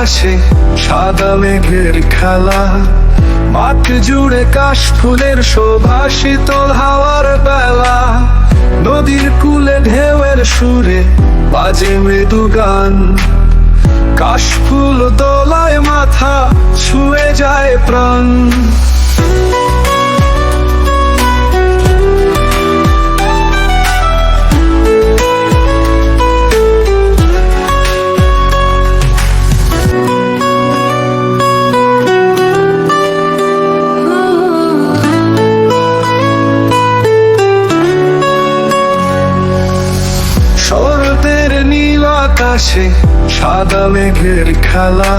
আকাশে সাদা মেঘের খেলা, মাঠ জুড়ে কাশ ফুলের শোভা, শীতল হাওয়ার বেলা। নদীর কূলে ঢেউয়ের সুরে বাজে মৃদু গান, কাশফুল দোলায় মাথা ছুঁয়ে যায় প্রাণ। শরতের নীল আকাশে সাদা মেঘের খেলা,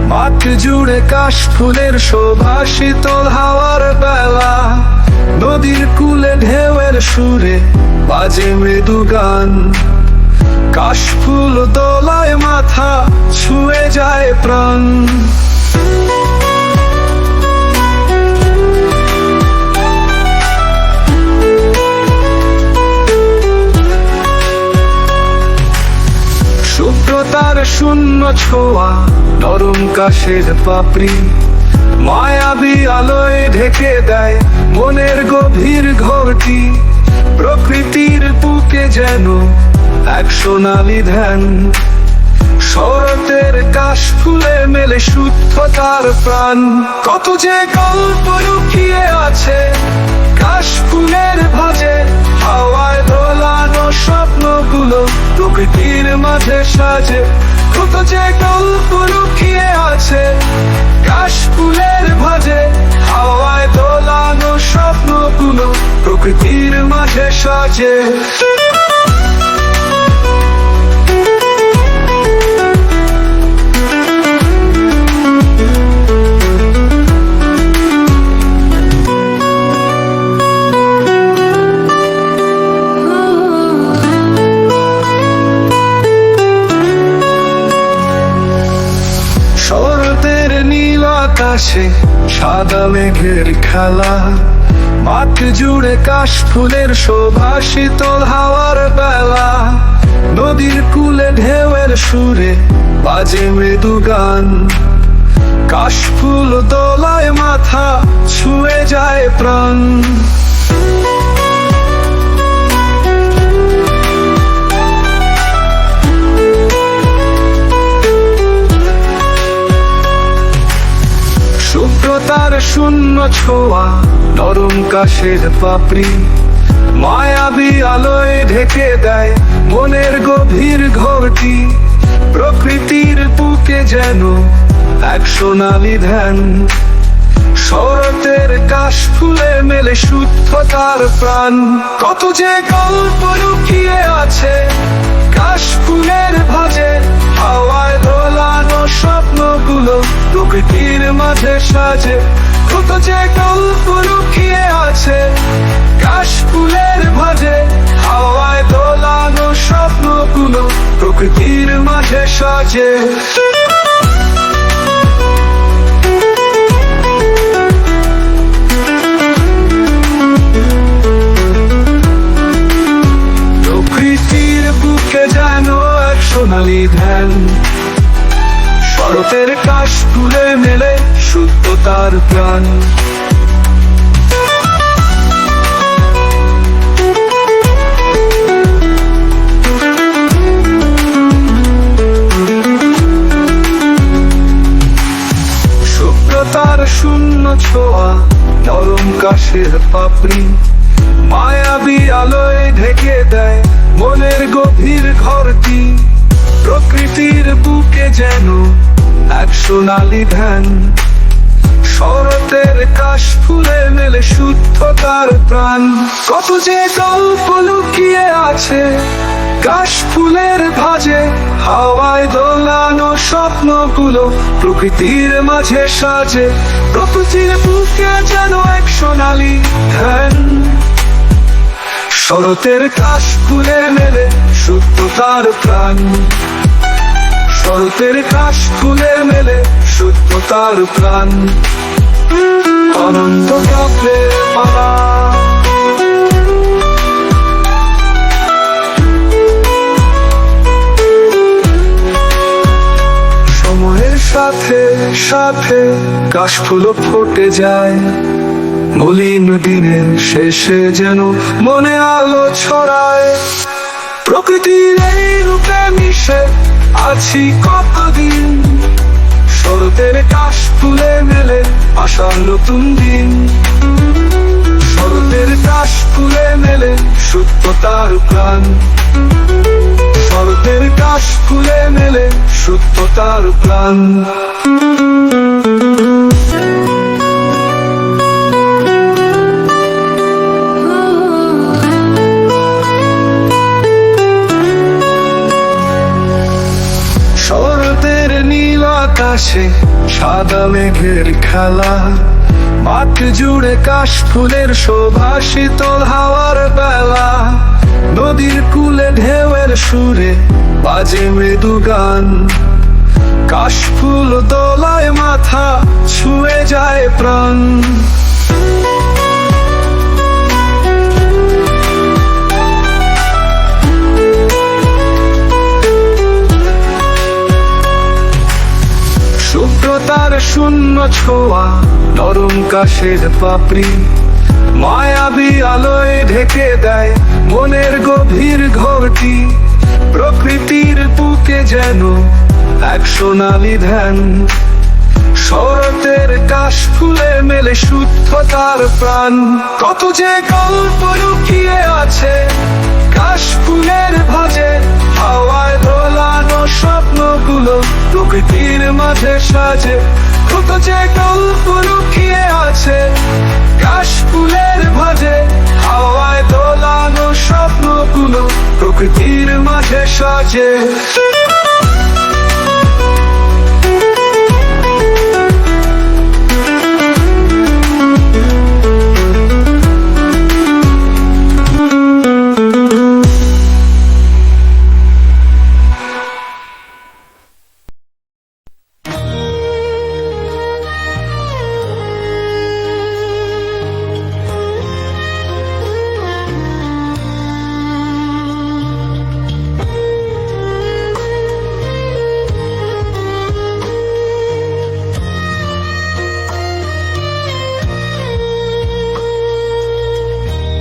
মাঠ জুড়ে কাশ ফুলের শোভা, শীতল হাওয়ার বেলা। নদীর কূলে ঢেউয়ের সুরে বাজে মৃদু গান, কাশফুল দোলায় মাথা ছুঁয়ে যায় প্রাণ। শুভ্রতার শূন্য ছোঁয়া, নরম কাশের পাপড়ি, মায়াবী আলোয় ঢেকে দেয় মনের গভীর ঘরটি। প্রকৃতির বুকে যেন এক সোনালি ধ্যান, শরতের কাশ ফুলে মেলে শুদ্ধতার প্রাণ। কত যে গল্প লুকিয়ে আছে কাশ ফুলের ভাঁজে, হাওয়ায় দোলানো স্বপ্নগুলো প্রকৃতির মাঝে সাজে। কত যে গল্প লুকিয়ে আছে কাশ ফুলের ভাঁজে, হাওয়ায় দোলানো স্বপ্নগুলো প্রকৃতির মাঝে সাজে। শরতের নীল আকাশে সাদা মেঘের খেলা, মাঠ জুড়ে কাশ ফুলের শোভা, শীতল হাওয়ার বেলা। নদীর কূলে ঢেউয়ের সুরে বাজে মৃদু গান, কাশফুল দোলায় মাথা ছুঁয়ে যায় প্রাণ। শুভ্রতার শূন্য ছোঁয়া, নরম কাশের পাপড়ি, মায়াবী আলোয় ঢেকে দেয় মনের গভীর ঘরটি। প্রকৃতির বুকে যেন এক সোনালি ধ্যান, শরতের কাশ ফুলে মেলে শুদ্ধতার প্রাণ। কত যে গল্প লুকিয়ে আছে কাশ ফুলের ভাঁজে, হাওয়ায় দোলানো স্বপ্নগুলো প্রকৃতির মাঝে সাজে। কত যে গল্প লুকিয়ে আছে কাশ ফুলের ভাঁজে, হাওয়ায় দোলানো স্বপ্নগুলো প্রকৃতির মাঝে সাজে। প্রকৃতির বুকে যেন এক সোনালি ধ্যান, শরতের কাশ ফুলে মেলে শুদ্ধতার প্রাণ। শুভ্রতার শূন্য ছোঁয়া, নরম কাশের পাপড়ি, মায়াবী আলোয় ঢেকে দেয় মনের গভীর ঘরটি। প্রকৃতির বুকে যেন এক সোনালি ধ্যান, শরতের কাশ ফুলে মেলে শুদ্ধতার প্রাণ। কত যে গল্প লুকিয়ে আছে কাশ ফুলের ভাঁজে, হাওয়ায় দোলানো স্বপ্নগুলো প্রকৃতির মাঝে সাজে। প্রকৃতির বুকে যেন এক সোনালি ধ্যান, শরতের কাশ ফুলে মেলে শুদ্ধতার প্রাণ। শরতের কাশ ফুলে মেলে শুদ্ধতার প্রাণ। অনন্ত চক্রের মালা, সময়ের সাথে সাথে কাশফুলও ফুটে যায়। মলিন দিনের শেষে যেন মনে আলো ছড়ায়। প্রকৃতির এই রূপে মিশে আছি কতদিন, শরতের কাশফুলে মেলে আসার নতুন দিন। শরতের কাশফুলে মেলে সত্যতার প্রাণ, শরতের কাশফুলে মেলে সত্যতার প্রাণ। শরতের নীল আকাশে সাদা মেঘের খেলা, মাঠ জুড়ে কাশফুলের শোভা, শীতল হাওয়ার বেলা। নদীর কূলে ঢেউয়ের সুরে বাজে মৃদু গান, কাশফুল দোলায় মাথা ছুঁয়ে যায় প্রাণ। শুভ্রতার শূন্য ছোঁয়া, নরম কাশের পাপড়ি, মায়াবী আলোয় ঢেকে দেয় মনের গভীর ঘরটি। প্রকৃতির বুকে যেন এক সোনালি ধ্যান, শরতের কাশফুলে মেলে শুদ্ধতার প্রাণ। কত যে গল্প লুকিয়ে আছে কাশফুলের ভাঁজে, হাওয়ায় দোলানো স্বপ্নগুলো প্রকৃতির মাঝে সাজে। কত যে গল্প লুকিয়ে আছে কাশফুলের ভাঁজে, হাওয়ায় দোলানো স্বপ্নগুলো প্রকৃতির মাঝে সাজে।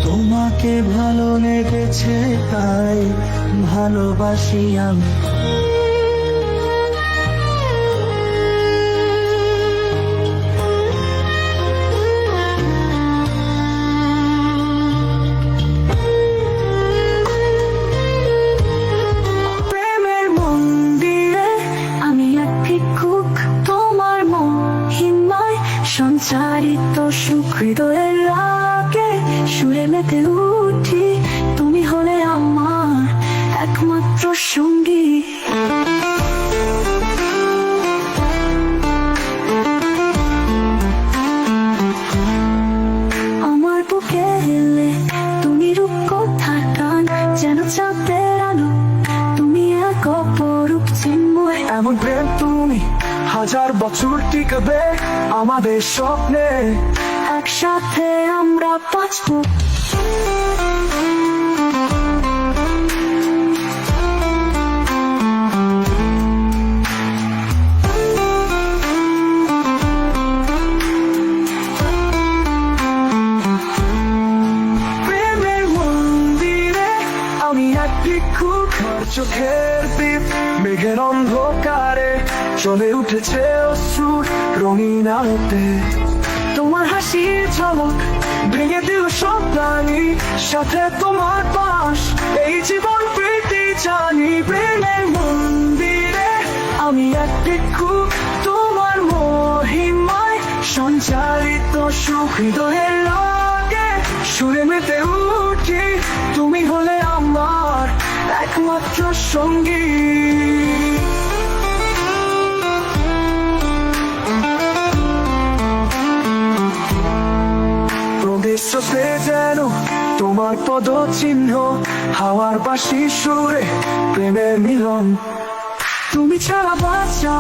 তোমাকে ভালো লেগেছে তাই ভালোবাসি আমি। প্রেমের মন্দিরে আমি এক ভিক্ষুক, তোমার মহিমায় সঞ্চারিত সুখ হৃদয়ের রাগে সুরে মেতে উঠি। তুমি হলে আমার একমাত্র সঙ্গী। আমার বুকে এলে তুমি রূপকথার টান, যেন চাঁদের আলো, তুমি এক অপরূপ চিন্ময়। এমন প্রেম তুমি হাজার বছর টিকবে আমাদের স্বপ্নে, একসাথে আমরা বাঁচবো। প্রেমের মন্দিরে আমি এক ভিক্ষুক, চোখের দীপ মেঘের অন্ধকারে চলে উঠেছে অশ্রুর রঙিন আলোতে। তোমার হাসির ঝলক ভেঙে দিল সব প্রাণী, সাথে তোমার পাশ এই জীবন প্রীতি জানি। প্রেমের মন্দিরে আমি এক ভিক্ষুক, তোমার মহিমায় সঞ্চারিত সুখ হৃদয়ের রাগে সুরে মেতে উঠি। তুমি হলে আমার একমাত্র সঙ্গী। প্রদেশে যেন তোমার পদ চিহ্ন, হাওয়ার বাঁশি সুরে প্রেমের মিলন। তুমি ছাড়া বাঁচা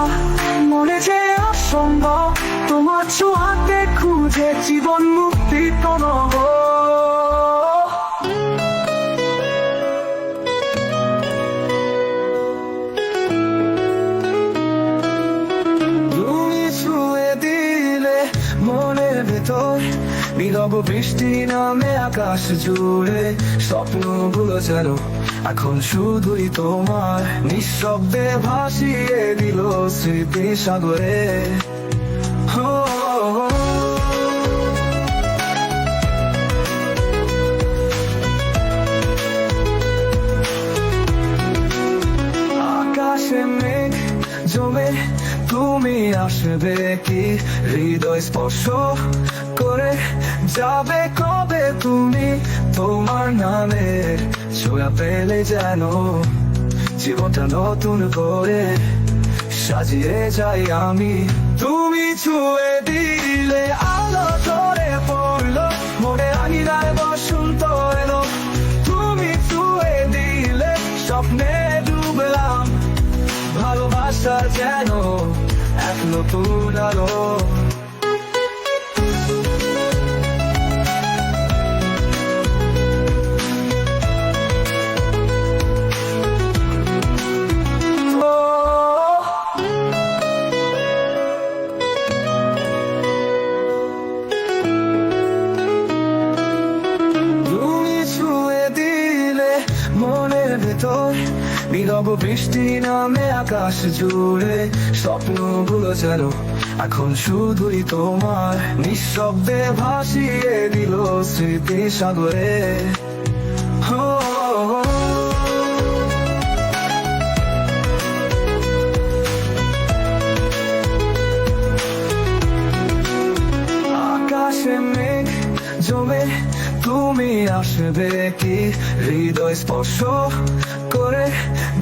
মনে যে অসম্ভব, তোমার ছোঁয়াতে খুঁজে জীবন মুক্তি প্রণব। ভেতর নীরব বৃষ্টি নামে আকাশ জুড়ে স্বপ্নগুলো যেন এখন শুধুই তোমার নিঃশব্দে ভাসিয়ে দিল স্মৃতি সাগরে হো আকাশে মেঘ জমে তুমি আসবে কি হৃদয় স্পর্শ করে যাবে কবে তুমি তোমার নামের ছোঁয়া পেলে যেন জীবনটা নতুন করে সাজিয়ে যাই আমি তুমি ছুঁয়ে দিলে আলো ধরে পড়লো মনে আঙিনায় বসন্ত এলো তুমি ছুঁয়ে দিলে স্বপ্নে ডুবলাম ভালোবাসা যেন এক নতুন আলো মনের ভেতর নীরব বৃষ্টি নামে আকাশ জুড়ে স্বপ্নগুলো যেন এখন শুধুই তোমার নিঃশব্দে ভাসিয়ে দিল স্মৃতি সাগরে হো আকাশে মেঘ জমে তুমি আসবে কি হৃদয় স্পর্শ করে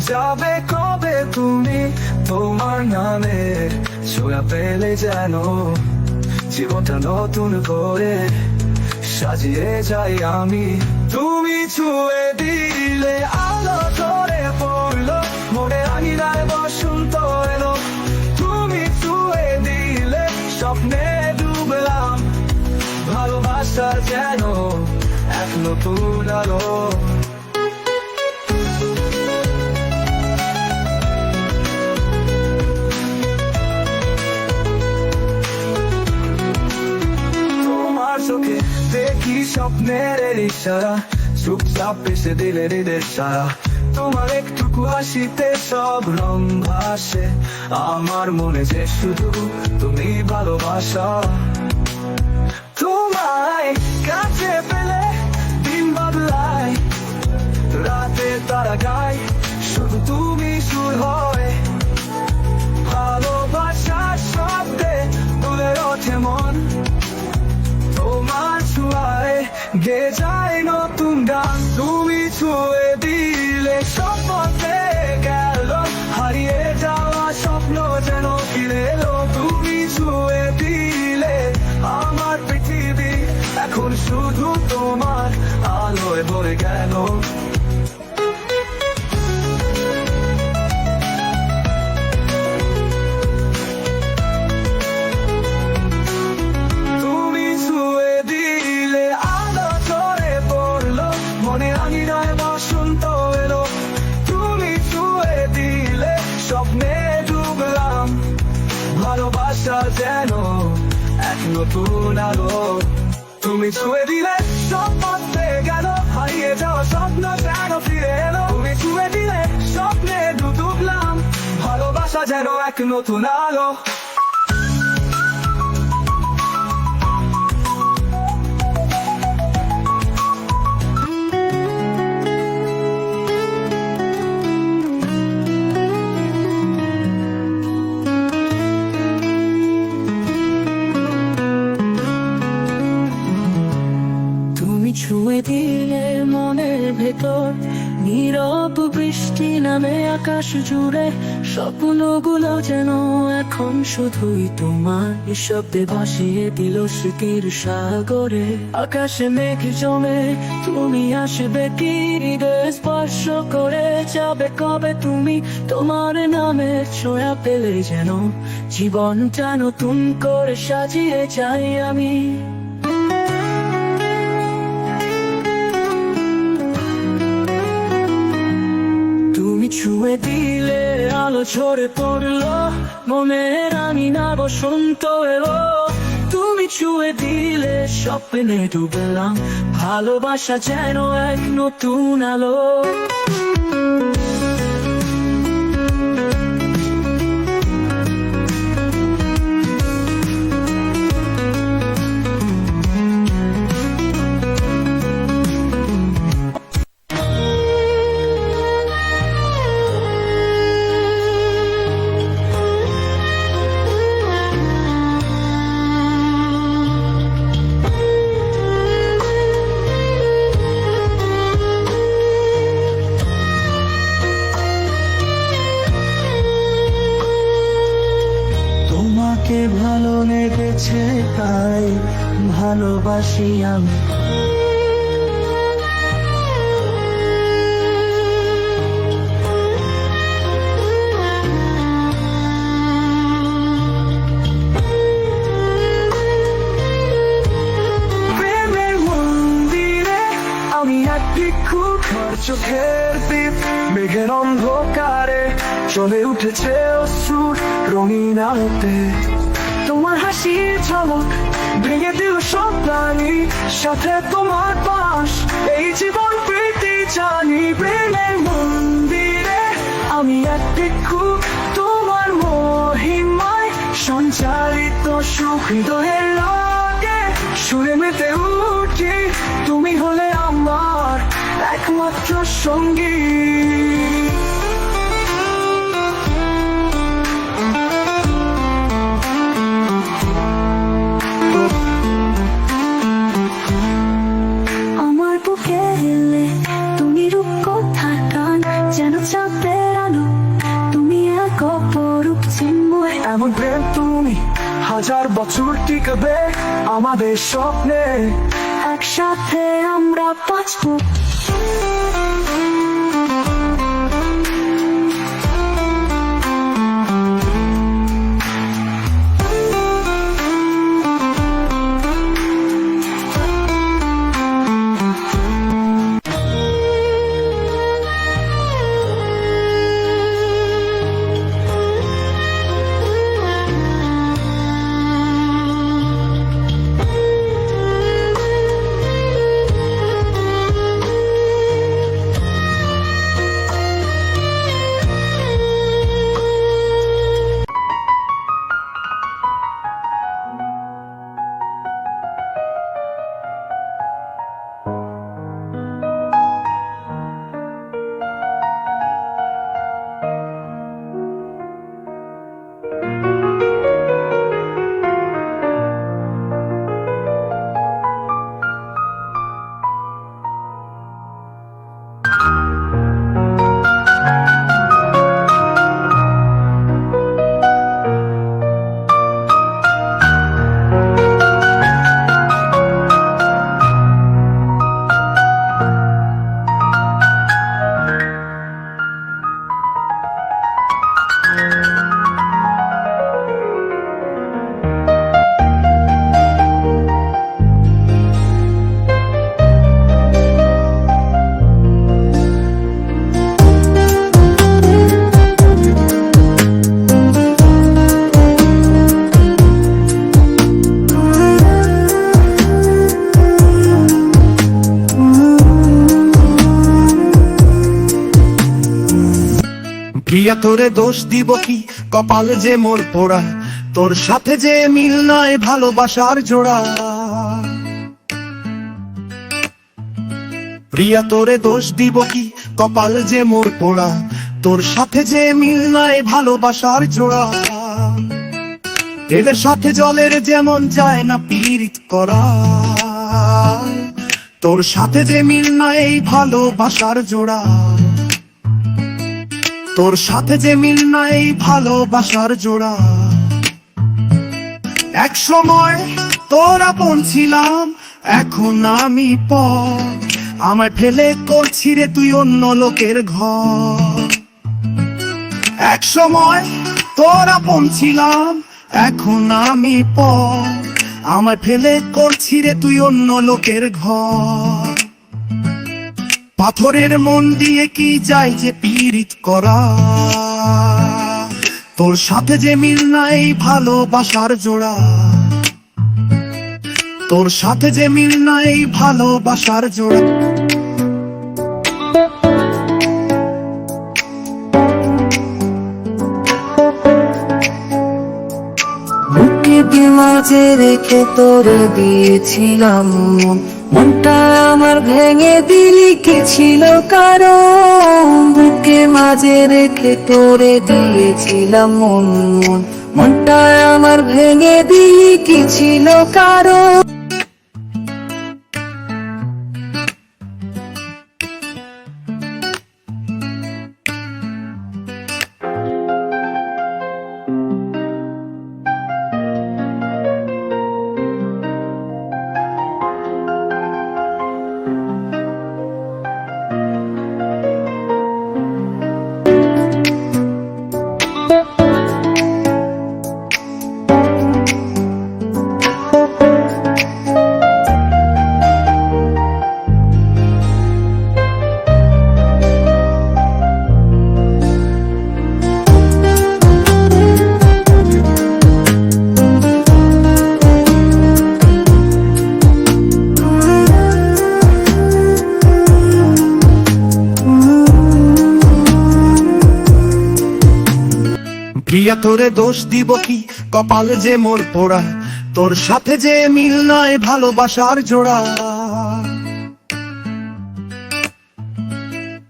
যাবে কবে তুমি তোমার নামের ছোঁয়া পেলে যেন জীবনটা নতুন করে সাজিয়ে যাই আমি তুমি ছুঁয়ে দিলে আলো ধরে পড়লো মনে আঙিনায় বসন্ত এলো তুমি ছুঁয়ে দিলে স্বপ্নে ডুবলাম ভালোবাসা যেন এক নতুন আলো তোমার চোখে দেখি স্বপ্নের ইশারা চুপচাপ এসে দিলে হৃদয় সারা তোমার একটুকু হাসিতে সব রং ভাসে আমার মনে যে শুধু তুমি ভালোবাসা তোমায় কাছে পেলে দিন বদলায় রাতে তারা গায় শুধু তুমি সুর হয় ভালোবাসার শব্দে তুলে ওঠে মন তোমার ছোঁয়ায় গে যায় নতুন গান তুমি ছুঁয়ে দিলে স্বপ্নে গেল হারিয়ে যাওয়া স্বপ্ন যেন ফিরে এলো তুমি ছুঁয়ে দিলে আমার পৃথিবী এখন শুধু তোমার আলোয় ভরে গেল তুমি ছুঁয়ে দিলে আলো ধরে পড়লো মনে আঙিনায় বসন্ত এলো তুমি ছুঁয়ে দিলে স্বপ্নে ডুবলাম ভালোবাসা যেন এক নতুন আলো তুমি ছুঁয়ে দিলে সব পথে গেল হারিয়ে যাওয়া স্বপ্ন যেন ফিরে এলো তুমি ছুঁয়ে দিলে স্বপ্নে ডুবলাম ভালোবাসা যেন এক নতুন আলো ছুঁয়ে দিলে মনের ভেতর নীরব বৃষ্টি নামে আকাশ জুড়ে স্বপ্নগুলো যেন এখন শুধুই তোমার নিঃশব্দে ভাসিয়ে দিল স্মৃতির সাগরে আকাশে মেঘ জমে তুমি আসবে কি হৃদয় স্পর্শ করে যাবে কবে তুমি তোমার নামের ছোঁয়া পেলে যেন জীবনটা নতুন করে সাজিয়ে যাই আমি ছুঁয়ে দিলে আলো ঝরে পড়লো মনের আঙিনা বসন্ত এলো তুমি ছুঁয়ে দিলে স্বপ্নে ডুবলাম, ভালোবাসা যেন এক নতুন আলো। তোমাকে ভালো লেগেছে তাই ভালোবাসি আমি। প্রেমের মন্দিরে আমি এক ভিক্ষু, তোমার চোখের দীপ মেঘের অন্ধকারে চলে উঠেছে অশ্রুর রঙিন আলোতে। তোমার হাসির ঝলক ভেঙে দিল সব প্রাণী, সাথে তোমার পাশ এই জীবন প্রীতি জানি। প্রেমের মন্দিরে আমি এক ভিক্ষু, তোমার মহিমায় সঞ্চারিত সুখ হৃদয়ের লাগে সুরে মেতে উঠি। তুমি হলে আমার একমাত্র সঙ্গী। আমার বুকে এলে তুমি রূপকথার গান, যেন চাঁদের আলো, তুমি এক অপরূপ চিন্ময়। এমন প্রেম তুমি হাজার বছর টিকবে আমাদের স্বপ্নে, একসাথে আমরা বাঁচবো। প্রিয়া তোরে দোষ দিব কি, কপাল যে মোর পোড়া, তোর সাথে যে মিল নয় ভালোবাসার জোড়া। প্রিয়া তোরে দোষ দিব কি, কপাল যে মোর পোড়া, তোর সাথে যে মিল নয় ভালোবাসার জোড়া। এদের সাথে জলের যেমন যায় না পীড়িত করা, তোর সাথে যে মিল নয় এই ভালোবাসার জোড়া। তোর সাথে যে মিল নাই এই ভালোবাসার জোড়া। এক সময় তোর আপন ছিলাম, এখন আমি পর, আমায় ফেলে করছি রে তুই অন্য লোকের ঘর। এক সময় তোর আপন ছিলাম, এখন আমি পর, আমায় ফেলে করছি রে তুই অন্য লোকের ঘর। পাথরের মন দিয়ে কি যায় যে পীড়িত করা, তোর সাথে যে মিল নাই ভালোবাসার জোড়া। তোর সাথে যে মিল নাই ভালোবাসার জোড়া। বুকে মাঝে রেখে তোরে দিয়েছিলাম মন, মনটা আমার ভেঙে দিলি কি ছিল কারণ? বুকে মাঝে রেখে তোরে দিয়েছিলাম মন, মনটা আমার ভেঙে দিলি কি ছিল কারণ? প্রিয়া তোরে দোষ দিব কি, কপাল যে মোর পোড়া, তোর সাথে যে মিল নাই ভালোবাসার জোড়া।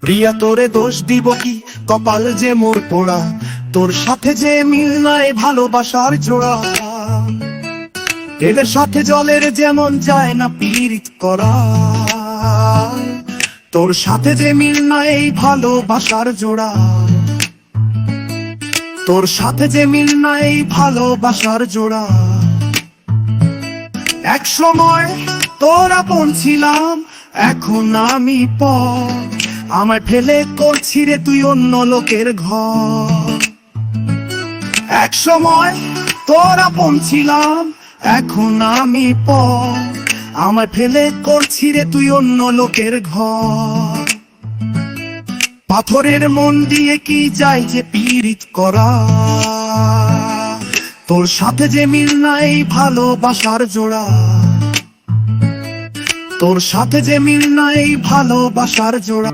প্রিয়া তোরে দোষ দিব কি, কপাল যে মোর পোড়া, তোর সাথে যে মিল নাই ভালোবাসার জোড়া। এদের সাথে জলের যেমন যায় না পীড়িত করা, তোর সাথে যে মিল নাই ভালোবাসার জোড়া। তোর সাথে যে মিল নাই ভালোবাসার জোড়া। এক সময় তোর আপন ছিলাম, এখন আমি পর, আমায় ফেলে করছি রে তুই অন্য লোকের ঘর। এক সময় তোর আপন ছিলাম, এখন আমি পর, আমায় ফেলে করছি রে তুই অন্য লোকের ঘর। পাথরের মন দিয়ে কি যায় যে পীড়িত করা, তোর সাথে যে মিল নাই ভালোবাসার জোড়া। তোর সাথে যে মিল নাই ভালোবাসার জোড়া।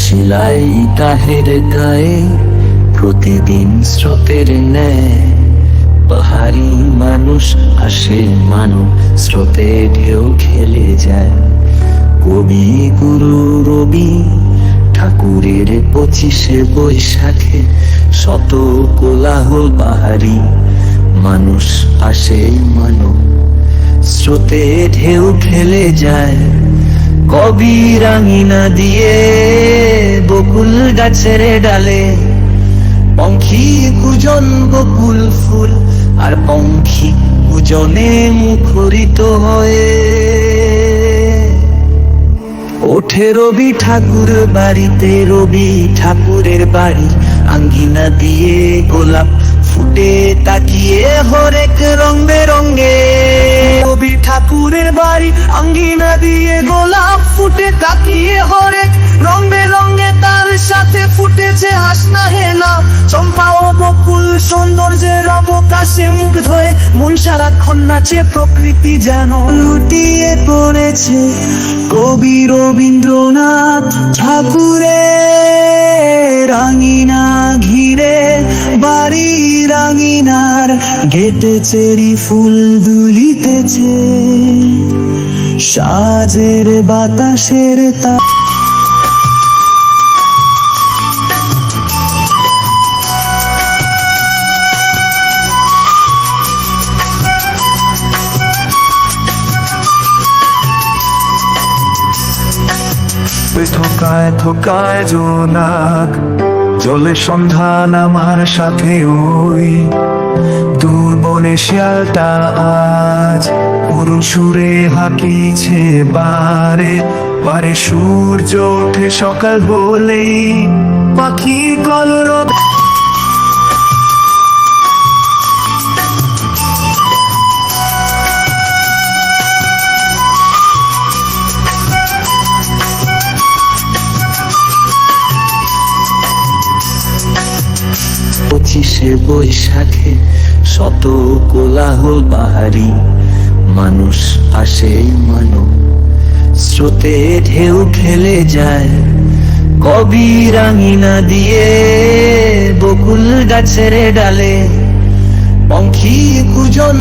সেলাই তাহের গায়ে প্রতিদিন স্রোতের ন্যায়, পাহাড়ি মানুষ আসে মানুষ স্রোতে ঢেউ খেলে যায়। কবি গুরু রবি ঠাকুরের 25শে বৈশাখে শত কোলাহল, পাহাড়ি মানুষ আসে মানুষ স্রোতে ঢেউ খেলে যায়। কবি রাঙিনা দিয়ে বকুল গাছের ডালে, পঙ্খী কুজন বকুল ফুল আর পঙ্খী কুজনে মুখরিত হয়ে। ওঠে রবি ঠাকুর বাড়িতে, রবি ঠাকুরের বাড়ি আঙ্গিনা দিয়ে গোলাপ ফুটে তাকিয়ে হরেক রং বেরঙ্গে। রবি ঠাকুরের বাড়ি আঙ্গিনা দিয়ে গোলাপ ফুটে তাকিয়ে হরেক রং বেরঙ্গে। তার সাথে ফুটেছে হাসনা হেনা, চম্পা ও বকুল সৌন্দর্যের অবকাশে মুগ্ধ হয়ে মন সারাক্ষণ নাচে। প্রকৃতি যেন লুটিয়ে পড়েছে কবি রবীন্দ্রনাথ ঠাকুরের আঙ্গিনা ঘিরে। বাড়ি রাঙিনার গেটে চেরি ফুল দুলিতেছে, সাজের বাতাসের ওই থোকায় থোকায় জোনাক জলে সন্ধান আমার সাথে ওই দূর বনে শিয়ালটা আজ করুণ সুরে হাঁকিছে বারে বারে সূর্য ওঠে সকাল বলেই পাখি কলরব পঁচিশে বৈশাখে শত কোলাহল বাহারি মানুষ আসে মানো স্রোতে ঢেউ খেলে যায় কবি রাঙিনা দিয়ে বকুল গাছের ডালে পঙ্খী কুজন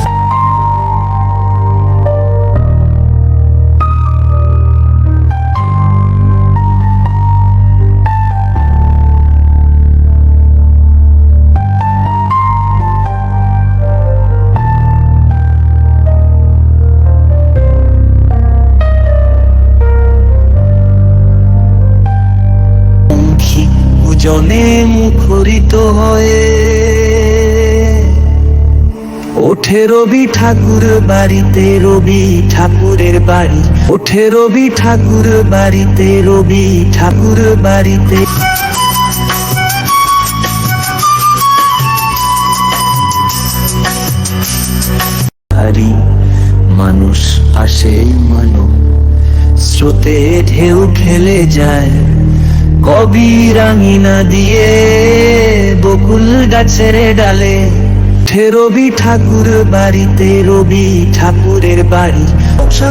জনে মুখরিত হয়ে ওঠে রবি ঠাকুর বাড়িতে রবি ঠাকুরের বাড়ি ওঠে রবি ঠাকুর বাড়িতে রবি ঠাকুর বাড়িতে হারি মানুষ আসে মানো স্রোতে ঢেউ খেলে যায় কবি রাঙিনা দিয়ে বকুল গাছের ডালে রবি ঠাকুর বাড়িতে রবি ঠাকুরের বাড়ি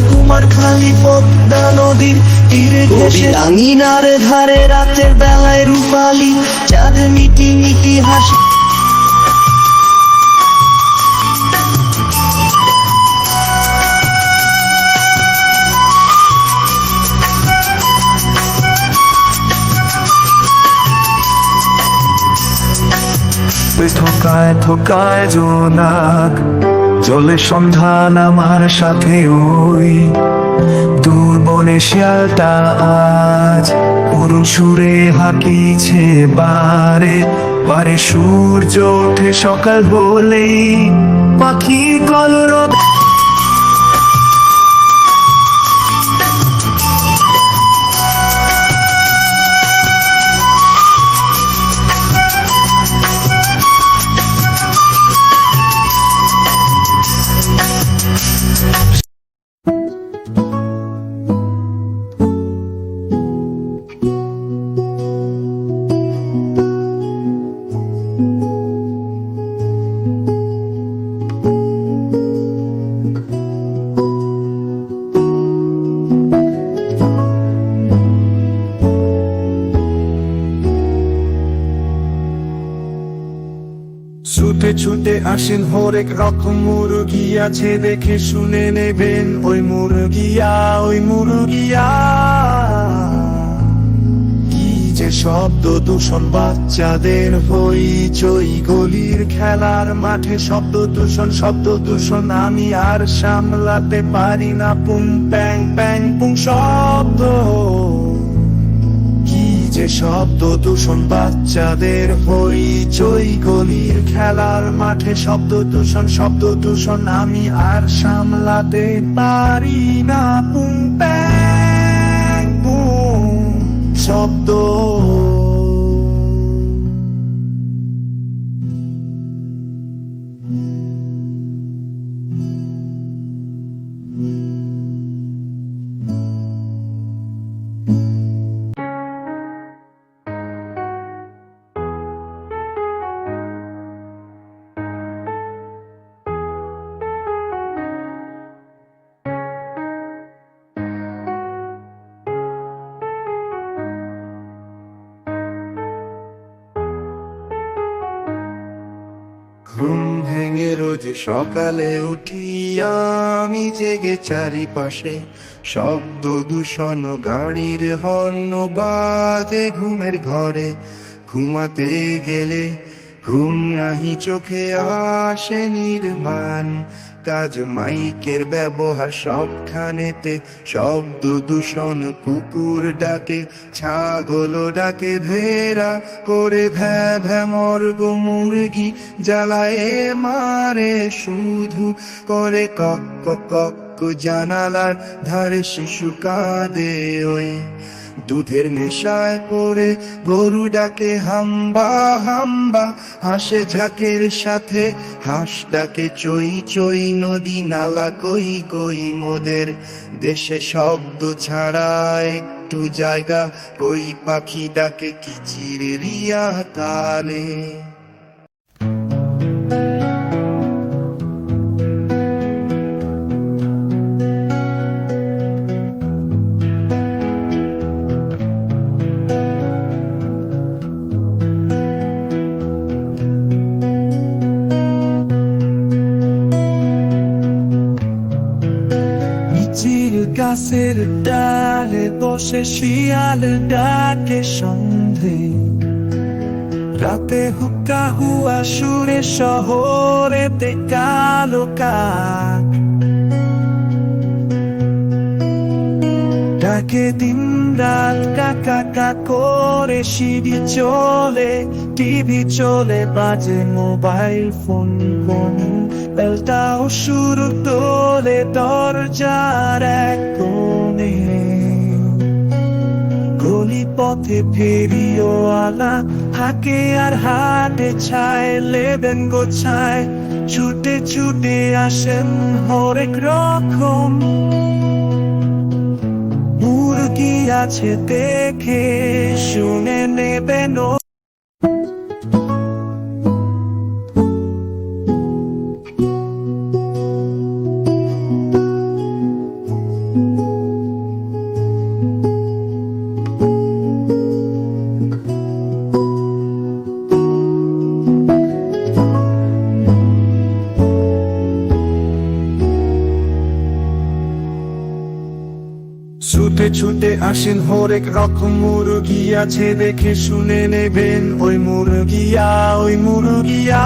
কুমার খালি পদ্মা নদীর তীরে ঘেঁষে রাঙিনার ধারে রাতের বেলায় রূপালি চাঁদ মিটি মিটি হাসি থোকায় থোকায় জোনাক জলে সন্ধান আমার সাথে ওই দূর বনে শিয়ালটা আজ করুণ সুরে হাঁকিছে বারে বারে সূর্য ওঠে সকাল বলেই পাখি কলরব ছুটে ছুটে আসেন হরেক রকম মুরগি আছে দেখে শুনে নেবেন ওই মুরগিয়া কি যে শব্দ দূষণ বাচ্চাদের হইচই গলির খেলার মাঠে শব্দ দূষণ আমি আর সামলাতে পারি না পুং প্যাং প্যাং পুং শব্দ যে শব্দ দূষণ বাচ্চাদের হইচই গলির খেলার মাঠে শব্দ দূষণ আমি আর সামলাতে পারি না পুং প্যাং পুং শব্দ ঘুম ভেঙে রোজ সকালে উঠি আমি জেগে চারিপাশে শব্দ দূষণ গাড়ির হর্ন বাজে ঘুমের ঘরে ঘুমাতে গেলে ঘুম নাহি চোখে আসে নির্মাণ কাজ মাইকের ব্যবহার সবখানেতে, শব্দ দূষণ কুকুর ডাকে, ছাগল ডাকে, ভেড়া করে ভ্যা ভ্যা, মর্গ মুরগি জ্বালায় মারে, শুধু করে কক কক কক, জানালার ধারে শিশু কাঁদে ওই। দুধের নেশায় পড়ে গরু ডাকে হাম্বা হাম্বা, হাসে ঝাঁকের সাথে হাঁস ডাকে চই চই, নদী নালা কই কই, মোদের দেশে শব্দ ছাড়া একটু জায়গা, কই পাখি ডাকে কিচির রিয়া তালে। চির গাছের ডালে বসে শিয়াল ডাকে সন্ধে, রাতে হুক্কা হুয়া সুরে শহরেতে কালো কাক ডাকে দিন রাত কাকা কা করে, সিঁড়ি চলে টিভি চলে, বাজে মোবাইল ফোন ফোন, বেলটাও শুরু তোলে দরজার এক কোণে। গলি পথে ফেরিওয়ালা হাঁকে আর হাটে ছায়, লেবেন গোছায় ছুটে ছুটে আসেন হরেক রকম, মুরগি আছে দেখে শুনে নেবেন। ছুটে ছুটে আসেন হরেক রকম, মুরগি আছে দেখে শুনে নেবেন ওই মুরগিয়া ওই মুরগিয়া।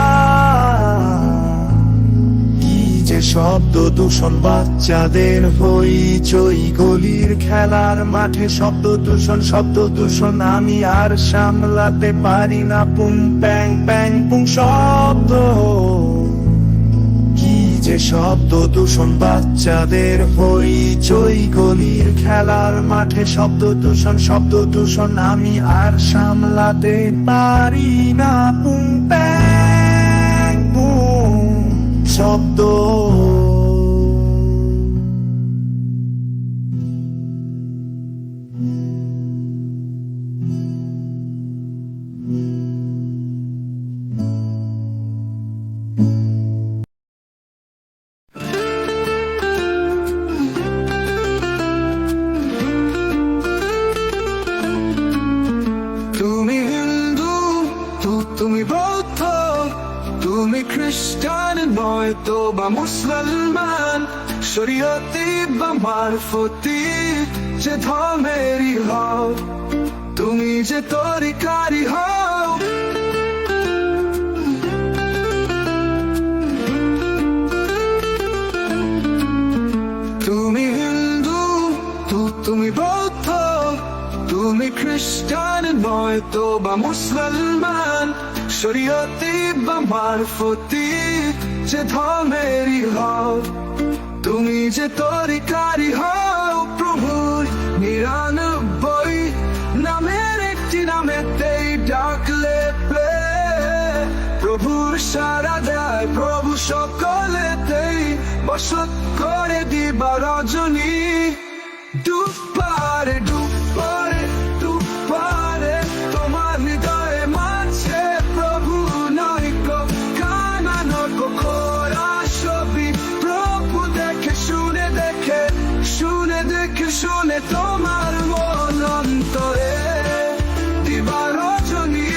কি যে শব্দ দূষণ, বাচ্চাদের হইচই, গলির খেলার মাঠে শব্দ দূষণ শব্দ দূষণ, আমি আর সামলাতে পারি না পুং প্যাং প্যাং পুং শব্দ। যে শব্দ দূষণ, বাচ্চাদের হইচই, গলির খেলার মাঠে শব্দ দূষণ, আমি আর সামলাতে পারি না পুং প্যাং পুং শব্দ। তুমি হিন্দু, তুমি বৌদ্ধ, তুমি খ্রিস্টান নয়তো বা মুসলমান, শরীয়তি বা মারফতি যে ধর্মেরই হও, তুমি যে তরিকারই হও, তুমি হিন্দু, তুমি বৌদ্ধ, তুমি খ্রিস্টান নয়তো বা মুসলমান, শরীয়তি বা মারফতি যে ধর্মেরই হও, তুমি যে তরিকারই হও, প্রভুর 99 নামের একটি নামেতেই ডাকলে প্রভুর সারা দেয়, প্রভু সকলেতেই বসত করে দিবা রজনী। ডুবপারে ডুবপারে ডুবপারে, তোমার হৃদয়ে মাঝে প্রভু নয়কো, কানা নয়কো খোরা ছবি, প্রভু দেখে শুনে শুনে তোমার মন অন্তরে দিবা রজনী।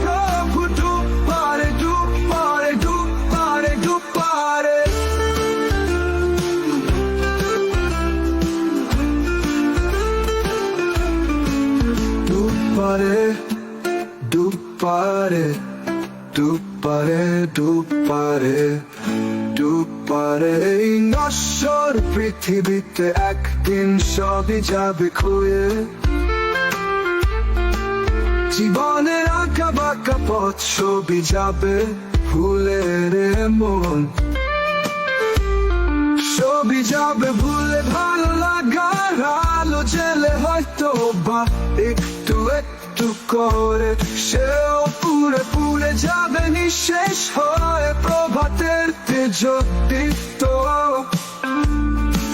প্রভু ডুবপারে ডুবপারে ডুবপারে ডুবপারে, ডুবপারে ডুবপারে ডুবপারে ডুবপারে। ডুব পারে এই নশ্বর পৃথিবীতে একদিন সবই যাবে ক্ষয়ে জীবনের আঁকা বাঁকা পথ সবই যাবে ভুলে রে মন সবই যাবে ভুলে ভালো লাগার আলো জেলে হয়তো বা একটু একটু করে সেও পুরে পুরে যাবে নিঃশেষ হয়ে প্রভাতের তেজদীপ্ত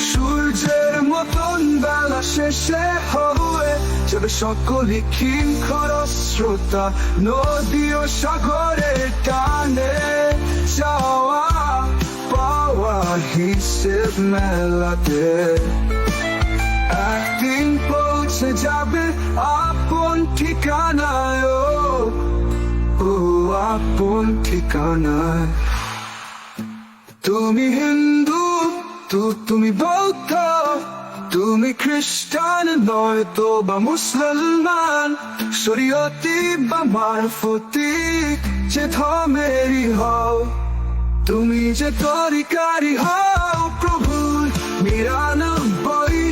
সূর্যের মতন বেলা শেষে হয়ে যাবে সকলই ক্ষীণ খরস্রোতা নদী ও সাগরের টানে যাওয়া পাওয়া হিসেব মেলাতে একদিন পৌঁছে যাবে আপন ঠিকানায় ও আপন ঠিকানায় তুমি হিন্দু তুমি বৌদ্ধ তুমি খ্রিস্টান নয়তো বা মুসলমান শরীয়তি বা মারফতি যে ধর্মেরই হও তুমি যে তরিকারি হও প্রভুর ৯৯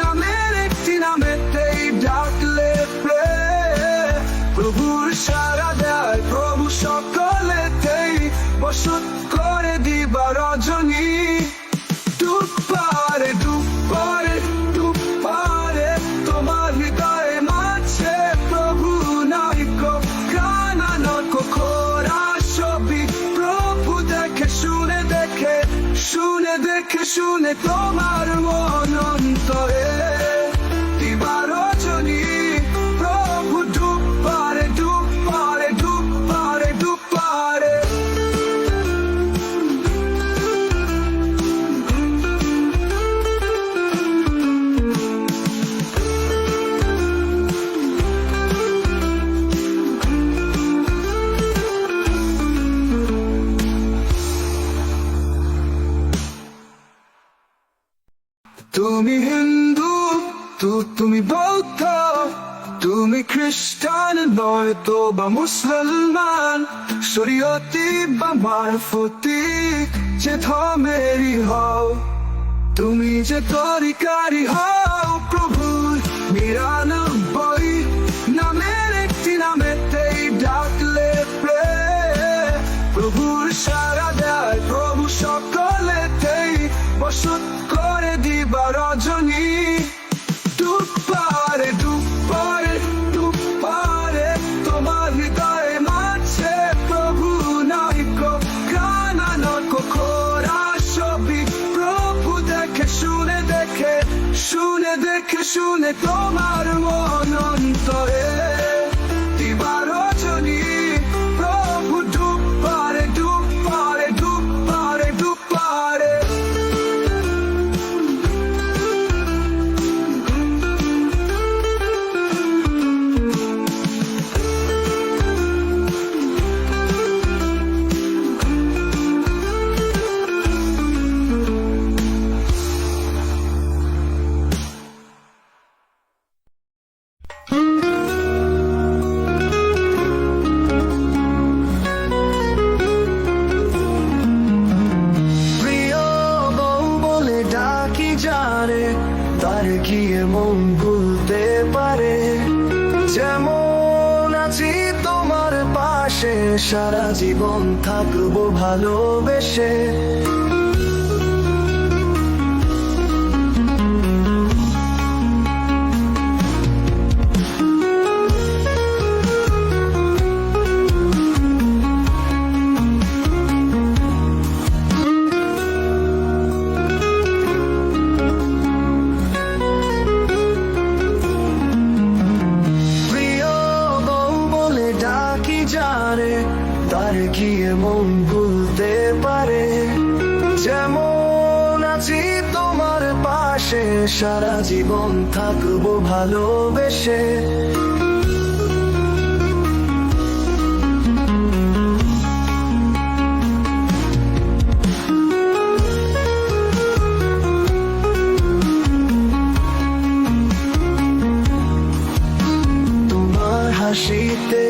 নামের একটি নামেতেই ডাকলে প্রভুর সারা দেয় প্রভু সকলেতেই বসত করে দিবা রজনী ডুব পারে ডুব পারে ডুব পারে তোমার হৃদয়ে মাঝে প্রভু নাইকো কানা নকো খোরা ছবি প্রভু দেখে শুনে তোমার মন অন্তরে দিবা রজনী প্রভু ডুব পারে ডুব পারে ডুব পারে ডুব পারে তুমি হিন্দু তুমি বৌদ্ধ তুমি খ্রিস্টান নয়তো বা মুসলমান শরীয়তি বা মারফতি যে ধর্মেরই হও তুমি যে তরিকারি হও প্রভুর ৯৯ নামের একটি নামেতেই ডাকলে প্রভুর সারা দেয় প্রভু সকলেতেই বসত করে দিবা রজনী ডুব পারে ডুব পারে ডুব পারে তোমার হৃদয়ে মাঝে প্রভু নাইকো কানা নকো খোরা ছবি প্রভু দেখে শুনে তোমার মন অন্তরে দিবা রজনী প্রভু ডুব পারে ডুব পারে ডুব পারে ডুব পারে তারে কি এমন ভুলতে পারে যেমন আছি তোমার পাশে সারা জীবন থাকবো ভালোবেসে তারে কি এমন ভুলতে পারে যেমন আছি তোমার পাশে সারা জীবন থাকবো ভালোবেসে হাসিতে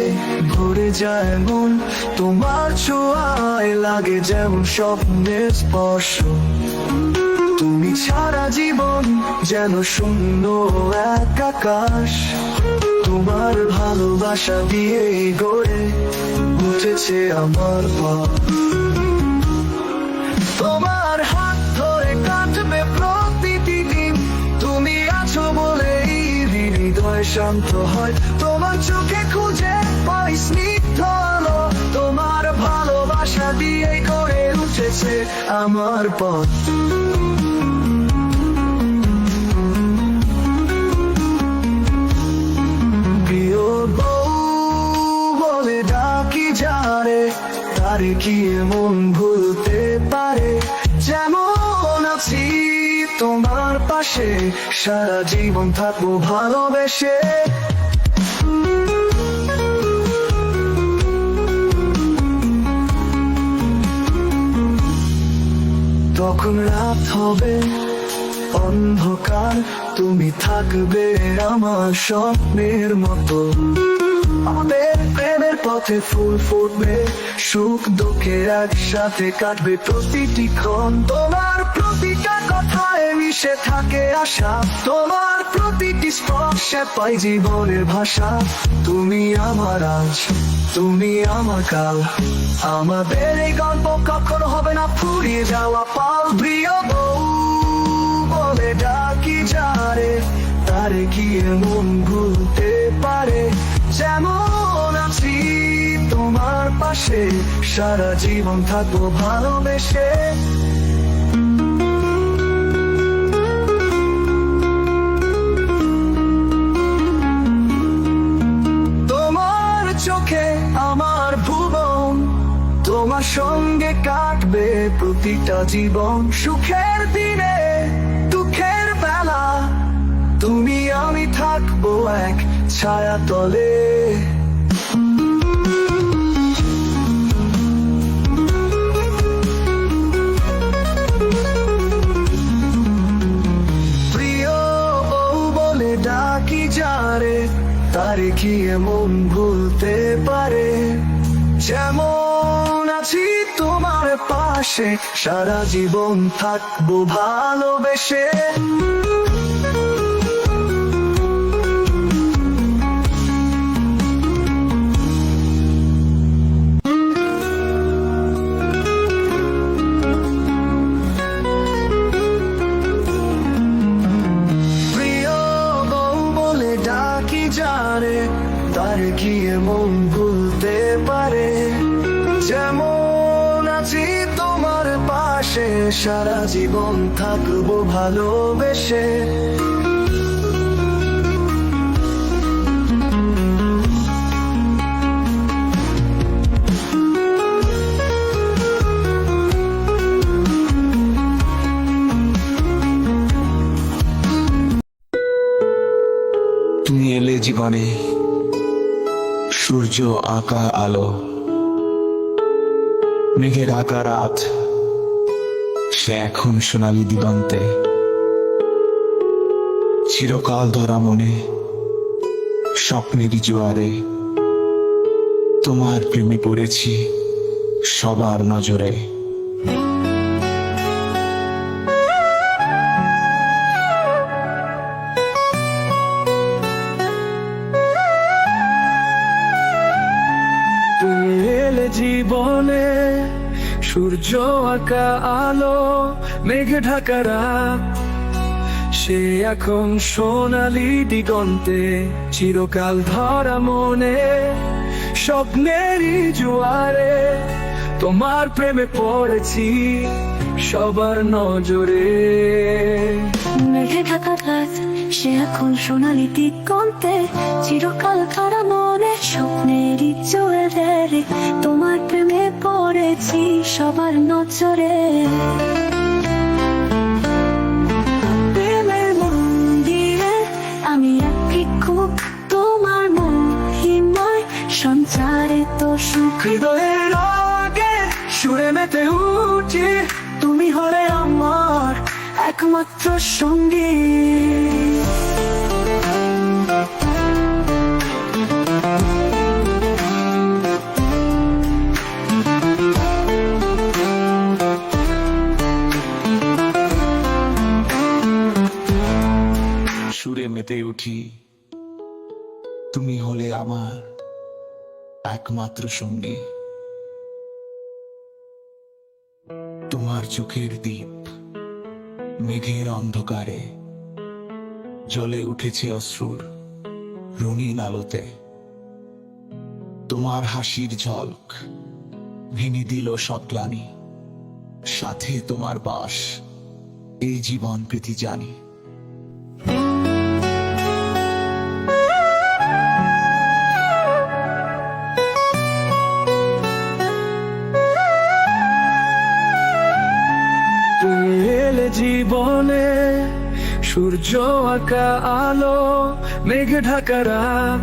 ভরে যায় মন, তোমার ছোঁয়ায় লাগে যেমন স্বপ্নের স্পর্শ। তুমি সারা জীবন যেন শূন্য এক আকাশ, তোমার ভালোবাসা দিয়ে গড়ে উঠেছে আমার পথ। তোমার হাত ধরে কাটবে প্রতিটি দিন, তুমি আছো বলেই হৃদয় শান্ত হয়। তোমার চোখে খুঁজে পাই স্নিগ্ধ আলো, তোমার ভালোবাসা দিয়ে গড়ে উঠেছে আমার পথ। প্রিয় বউ বলে ডাকি যারে, তারে কি মন ভুলতে পারে? যেমন আছি তোমার পাশে, সারা জীবন থাকবো ভালোবেসে। তখন রাত হবে অন্ধকার, তুমি থাকবে আমার স্বপ্নের মতো। আমাদের প্রেমের পথে ফুল ফুটবে, সুখ দুঃখে একসাথে কাটবে প্রতিটি ক্ষণ। তোমার প্রতিটা কথায় মিশে থাকে আশা, তোমার প্রতিটি স্পর্শে পাই জীবনের ভাষা। তুমি আমার আজ, তুমি আমার কাল, আমাদের এই গল্প কখনো হবে না ফুরিয়ে যাওয়া পাল। প্রিয় বউ বলে ডাকি যারে, তারে কি মন ভুলতে পারে? যেমন আছি তোমার পাশে, সারা জীবন থাকবো ভালোবেসে। তোমার চোখে আমার ভুবন, তোমার সঙ্গে কাটবে প্রতিটা জীবন। সুখের দিনে দুঃখের বেলা, তুমি আমি থাকবো এক ছায়া তলে। প্রিয় বউ বলে ডাকি যারে, তারে কি মন ভুলতে পারে? যেমন আছি তোমার পাশে, সারা জীবন থাকবো ভালোবেসে। তার কি মন ভুলতে পারে? যেমন আছি তোমার পাশে, সারা জীবন থাকবো ভালোবেসে। তুমি এলে জীবনে, সূর্য আঁকা আলো, মেঘের আঁকা রাত, সে এখন সোনালী দিগন্তে। চিরকাল ধরা মনে স্বপ্নের জোয়ারে, তোমার প্রেমে পড়েছি সবার নজরে। জীবনে সূর্য আঁকা আলো, মেঘ ঢাকা রাত, সে এখন সোনালী দিগন্তে। চিরকাল ধরা মনে স্বপ্নেরই জোয়ারে, তোমার প্রেমে পড়েছি সবার নজরে। মেঘে ঢাকা রাত, সে এখন সোনালী দিগন্তে। চিরকাল ধরা মনে স্বপ্নেরই জোয়ারে, তোমার প্রেমে পড়েছি সবার নজরে। প্রেমের মন্দিরে আমি একই খুব, তোমার মহিমায় সঞ্চারিত সুখ। হৃদয়ের আগে সুরে মেতে উঠি, তুমি হলে আমার একমাত্র সঙ্গী। তুমি হলে আমার একমাত্র সঙ্গী। তোমার চোখের দীপ মেঘের অন্ধকারে জ্বলে উঠেছে অশ্রুর রঙিন আলোতে। তোমার হাসির ঝলক ভেঙে দিল সক্লানি, সাথে তোমার বাস এই জীবন প্রীতি জানি। তুমি এলে জীবনে সূর্য আঁকা আলো, মেঘ ঢাকা রাত,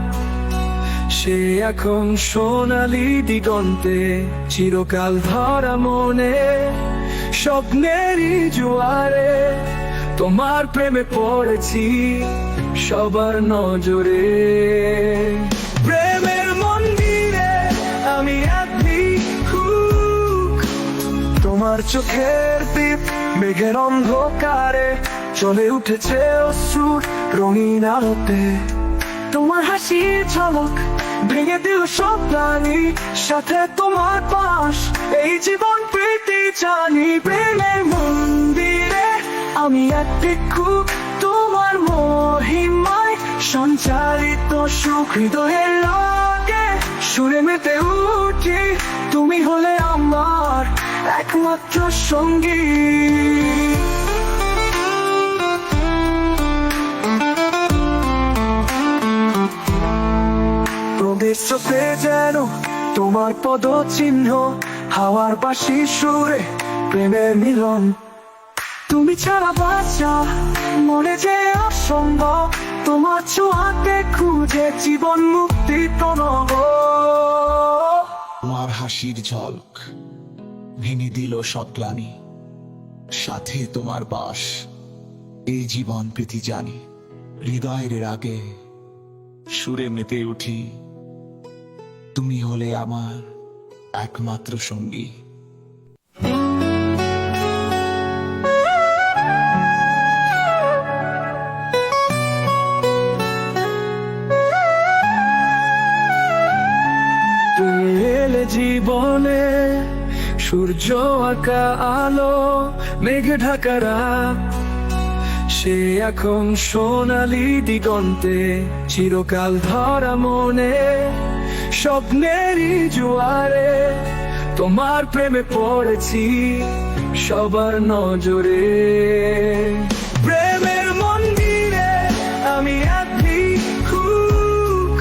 সে এখন সোনালি দিগন্তে, চিরকাল ধরা মনে স্বপ্নেরই জোয়ারে। তোমার প্রেমে পড়েছি সবার নজরে, প্রেমের মন্দিরে আমি এক ভিক্ষুক। তোমার চোখের দীপ মেঘের অন্ধকারে চলে উঠেছে অশ্রুর রঙিন আলোতে। তোমার হাসির ঝলক ভেঙে দিল সব প্রাণী, সাথে তোমার পাশ এই জীবন প্রীতি জানি। প্রেমের মন্দিরে আমি এক ভিক্ষুক, তোমার মহিমায় সঞ্চারিত সুখ হৃদয়ের লাগে সুরে মেতে উঠি। তুমি হলে আমার একমাত্র সঙ্গী। প্রদেশ স্রোতে যেন তোমার পদ চিহ্ন, হাওয়ার বাঁশি সুরে প্রেমের মিলন। তুমি ছাড়া বাঁচা মনে যে অসম্ভব, তোমার ছোঁয়াতে খুঁজে জীবন মুক্তি প্রণব। তোমার হাসির ঝলক ভেঙে দিল সক্লানি, সাথে তোমার বাস এই জীবন প্রীতি জানি। হৃদয়ের রাগে সুরে মেতে উঠি, তুমি হলে আমার একমাত্র সঙ্গী। তুমি এলে জীবনে সূর্য আঁকা আলো, মেঘ ঢাকা রাত, সে এখন সোনালি দিগন্তে, চিরকাল ধরা মনে স্বপ্নেরই জোয়ারে। তোমার প্রেমে পড়েছি সবার নজরে, প্রেমের মন্দিরে আমি এক ভিক্ষুক।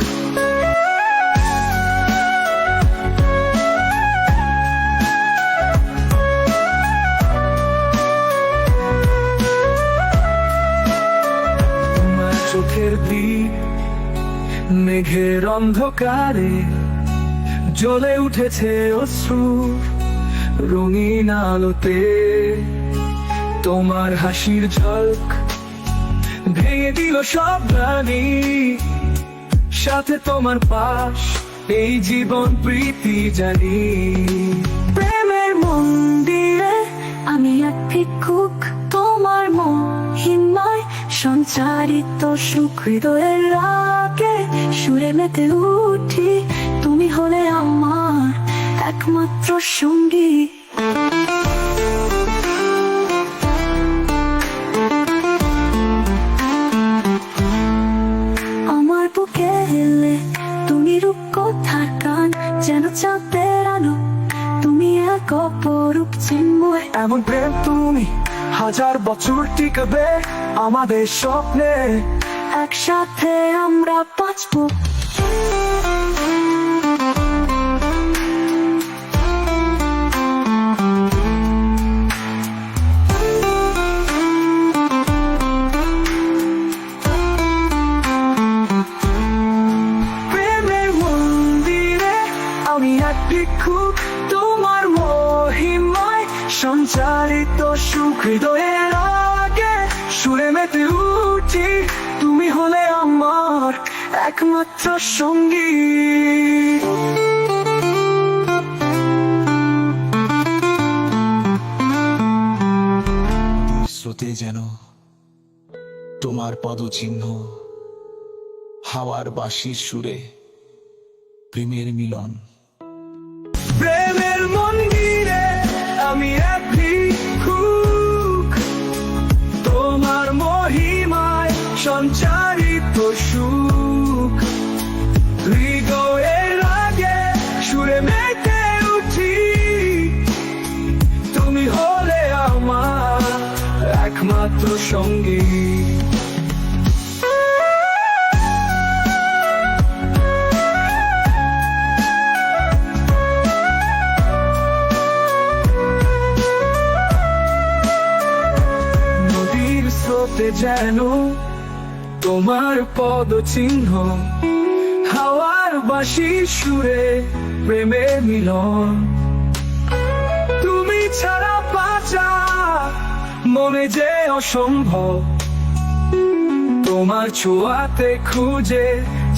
তোমার চোখের দীপ মেঘের অন্ধকারে জ্বলে উঠেছে অশ্রু রঙিন আলোতে। তোমার হাসির ঝলক ভেঙে দিল সব প্রাণী, সাথে তোমার পাশ এই জীবন প্রীতি জানি। প্রেমের মন্দিরে আমি এক ভিক্ষুক, তোমার মহিমায় সঞ্চারিত সুখ হৃদয়ের রাগে সুরে মেতে উঠি। তুমি হলে আমার একমাত্র সঙ্গী। আমার বুকে এলে তুমি রূপকথার গান, যেন চাঁদের আলো, তুমি এক অপরূপ চিন্ময়। এমন প্রেম তুমি হাজার বছর টিকবে আমাদের স্বপ্নে, একসাথে আমরা বাঁচবো। প্রেমের মন্দিরে আমি এক ভিক্ষুক, তোমার মহিমায় সঞ্চারিত সুখ হৃদয়ের আগে সুরে মেতে উঠি। তুমি হলে আমার একমাত্র সঙ্গী। স্রোতে যেন তোমার পদচিহ্ন, হাওয়ার বাঁশির সুরে প্রেমের মিলন। প্রেমের মন্দিরে আমি এক ভিক্ষুক, তোমার মহিমায় সঞ্চারিত সুখ। হৃদয়ের রাগে সুরে মেতে উঠি, তুমি হলে আমার একমাত্র সঙ্গী। স্রোতে যেন তোমার পদ চিহ্ন, হাওয়ার বাঁশির সুরে প্রেমের মিলন। তুমি ছাড়া বাঁচা মনে যে অসম্ভব, তোমার ছোঁয়াতে খুঁজে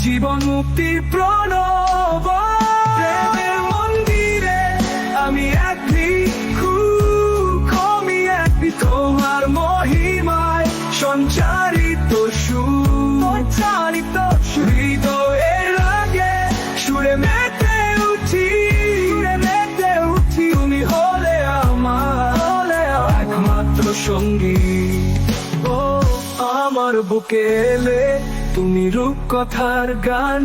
জীবন মুক্তির প্রণব। প্রেমের মন্দিরে আমি এক ভিক্ষুক, আমি এক তোমার মহিমায় সঞ্চারিত সঞ্চারিত হৃদয়ের রাগে সুরে মেতে উঠি, তুমি হলে আমার একমাত্র সঙ্গী। ও আমার বুকে এলে তুমি রূপকথার গান,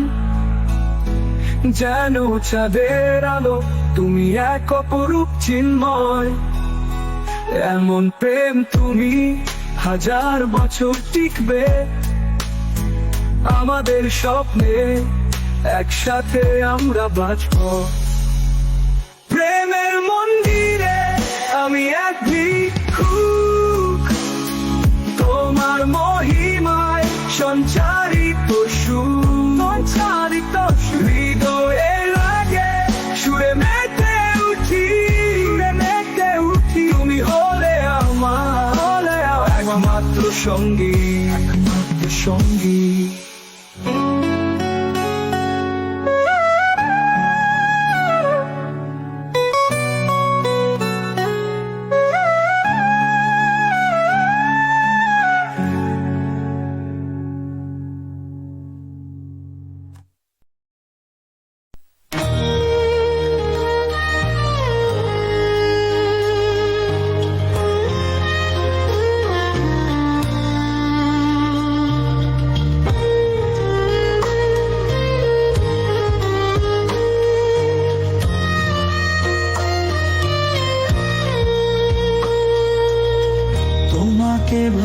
যেন চাঁদের আলো, তুমি এক অপরূপ চিন্ময়। এমন প্রেম তুমি হাজার বছর টিকবে, আমাদের স্বপ্নে একসাথে আমরা বাঁচব। প্রেমের মন্দিরে আমি এক ভিক্ষুক, তোমার মহিমায় সঞ্চারিত সঞ্চারিত হৃদয়ের রাগে সুরে মেতে উঠি, তুমি হলে আমার একমাত্র সঙ্গী, একমাত্র সঙ্গী।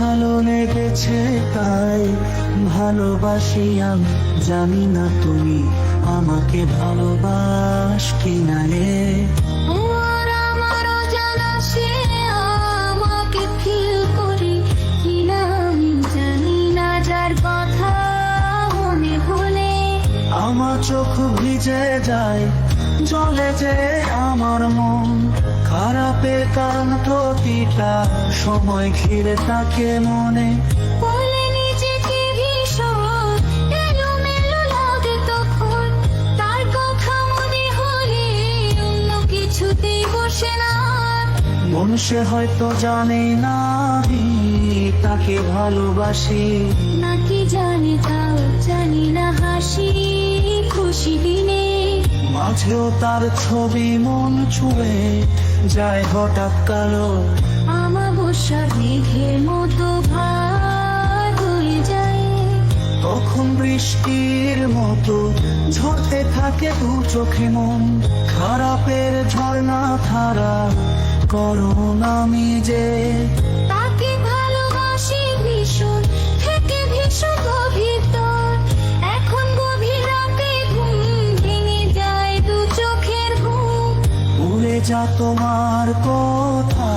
ভালো লেগেছে তাই ভালোবাসি আমি, জানি না তুমি আমাকে ভালোবাস কিনা রে। আমারও জানা সে আমাকে ফিল করি কিনা আমি জানি না, যার কথা মনে হলে আমার চোখ ভিজে যায়, জ্বলে যে আমার মন। খারাপের কারণ প্রতিটা সময় ঘিরে থাকে মনে, বলে নিজেকে ভীষণ এলোমেলো লাগে তখন। তার কথা মনে হলে অন্য কিছুতেই বসে না মন। সে হয়তো জানে না আমি তাকে ভালোবাসি, নাকি জানি তাও জানি না, হাসি খুশি দিনে মাঝেও তার ছবি মন ছুঁয়ে যায় হঠাৎ কালো। আমাবস্যার মেঘের মতো ভার হয়ে যায়, তখন বৃষ্টির মতো ঝরতে থাকে দু চোখে মন। খারাপের ঝর্ণা ধারা করুণ আমি যে, তাকে ভালোবাসি ভীষণ থেকে ভীষণ গভীর তোর। এখন গভীর রাতে ঘুম ভেঙে যায় দু চোখের ঘুম। উড়ে যা তোমার কথা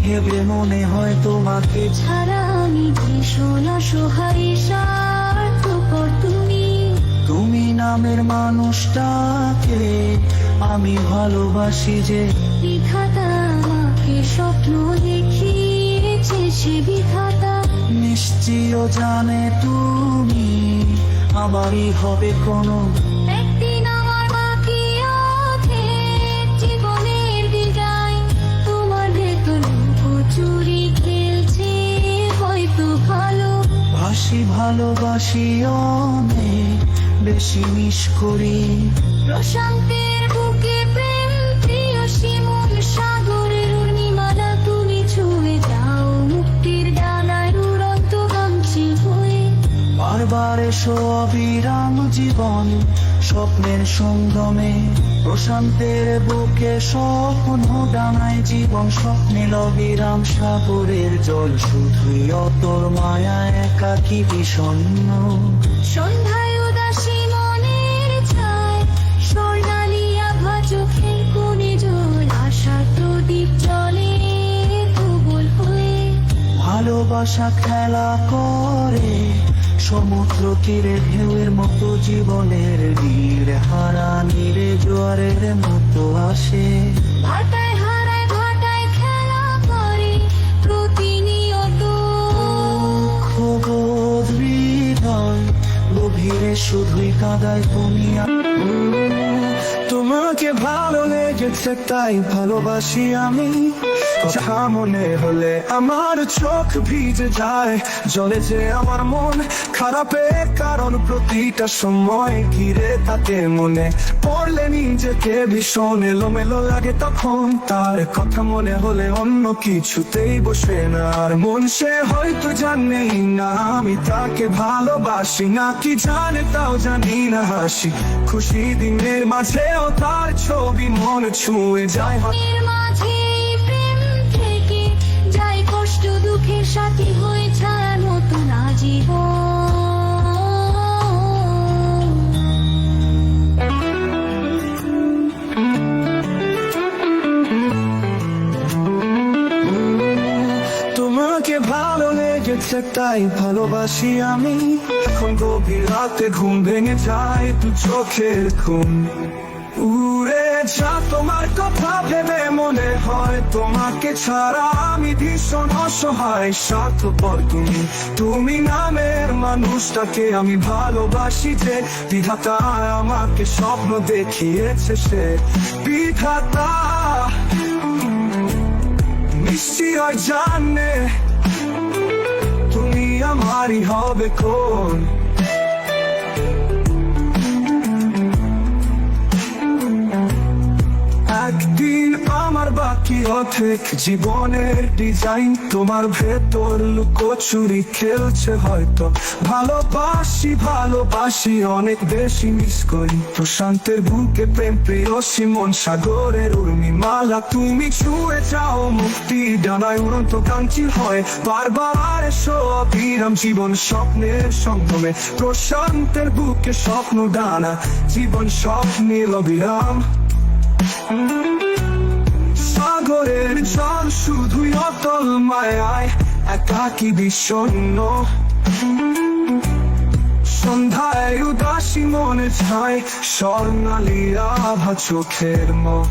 ভেবে মনে হয় তোমাকে ছাড়া আমি ভীষণ অসহায়, স্বার্থপর তুমি। তুমি নামের মানুষটাকে আমি ভালোবাসি যে, বিধাতা আমাকে স্বপ্ন দেখিয়েছে সে বিধাতা। নিশ্চয় জানে তুমি আমারই হবে কোনো একদিন আমার বাকি আছে জীবনের বিদায়, তোমার ভেতর চুরি খেলছে হয়তো ভালো। ভালোবাসি অনেক বেশি মিস করি। প্রশান্তের বুকে প্রেম প্রিয়সী মন সাগরের উর্মিমালা তুমি ছুঁয়ে যাও মুক্তির ডানায় উড়ন্ত গামছি হয়ে। বারবার এসো অবিরাম জীবন স্বপ্নের সঙ্গমে, প্রশান্তের বুকে স্বপ্ন ডানায় জীবন স্বপ্নের অবিরাম সাগরের জল শুধুই অতর মায়া একাকী বিষণ্ণ। সন্ধ্যায় উদাসী মনের ছায় স্বর্ণালী আভা চোখের কোণে জল আশা প্রদীপ জলে প্রবল হয়ে। ভালোবাসা খেলা করে সমুদ্র তীরে ঢেউয়ের মতো জীবনের নীর হারা নীরে জোয়ারের মতো আসে। ভাটায় হারায় ভাটায় খেলা করে প্রতিনিয়ত। খোঁজ হৃদয় গভীরে শুধুই কাঁদায় তুমি। তোমাকে ভালো লেগেছে তাই ভালোবাসি আমি, কথা মনে হলে আমার চোখ ভিজে যায়, জলে যে আমার মন খারাপের কারণ প্রতিটা সময় ঘিরে তাতে মনে পড়লে নিজেকে ভীষণ এলোমেলো লাগে তখন। তার কথা মনে হলে অন্য কিছুতেই বসে না আর মন, সে হয়তো জানেই না আমি তাকে ভালোবাসি না কি জানে তাও জানি না। হাসি খুশি দিনের মাঝেও তার ছবি মন ছুঁয়ে যায়। এর মাঝে প্রেম থেকে যাই কষ্ট দুঃখের সাথী হয়ে ছায়ার মতো না জীবন। তোমাকে ভালো লেগেছে তাই ভালোবাসি আমি, এখন গভীর রাতে ঘুম ভেঙে যায় দু চোখের ঘুম। উড়ে যা তোমার কথা ভেবে মনে হয় তোমাকে ছাড়া আমি ভীষণ অসহায় স্বার্থপর। তুমি নামের মানুষটাকে আমি ভালোবাসি যে, বিধাতা আমাকে স্বপ্ন দেখিয়েছে সে বিধাতা নিশ্চয় জানে তুমি আমারই হবে কোন। একদিন আমার বাকি অর্ধেক জীবনের ডিজাইন তোমার ভেতর লুকোচুরি খেলছে হয়তো। ভালোবাসি ভালোবাসি অনেক বেশি মিস করি, প্রশান্তের বুকে প্রেম প্রিয়সী মন সাগরের উর্মিমালা তুমি ছুঁয়ে যাও মুক্তি ডানায় উড়ন্ত কাঞ্চি হয়। বারবার এসো অবিরাম জীবন স্বপ্নের সঙ্গমে, প্রশান্তের বুকে স্বপ্ন ডানা জীবন স্বপ্নের অবিরাম। সাগরের জল শুধুই অতল মায়ায় একাকী বিষণ্ণ। সন্ধ্যায় উদাসী মনে ছায় স্বর্ণালী আভা চোখের মন।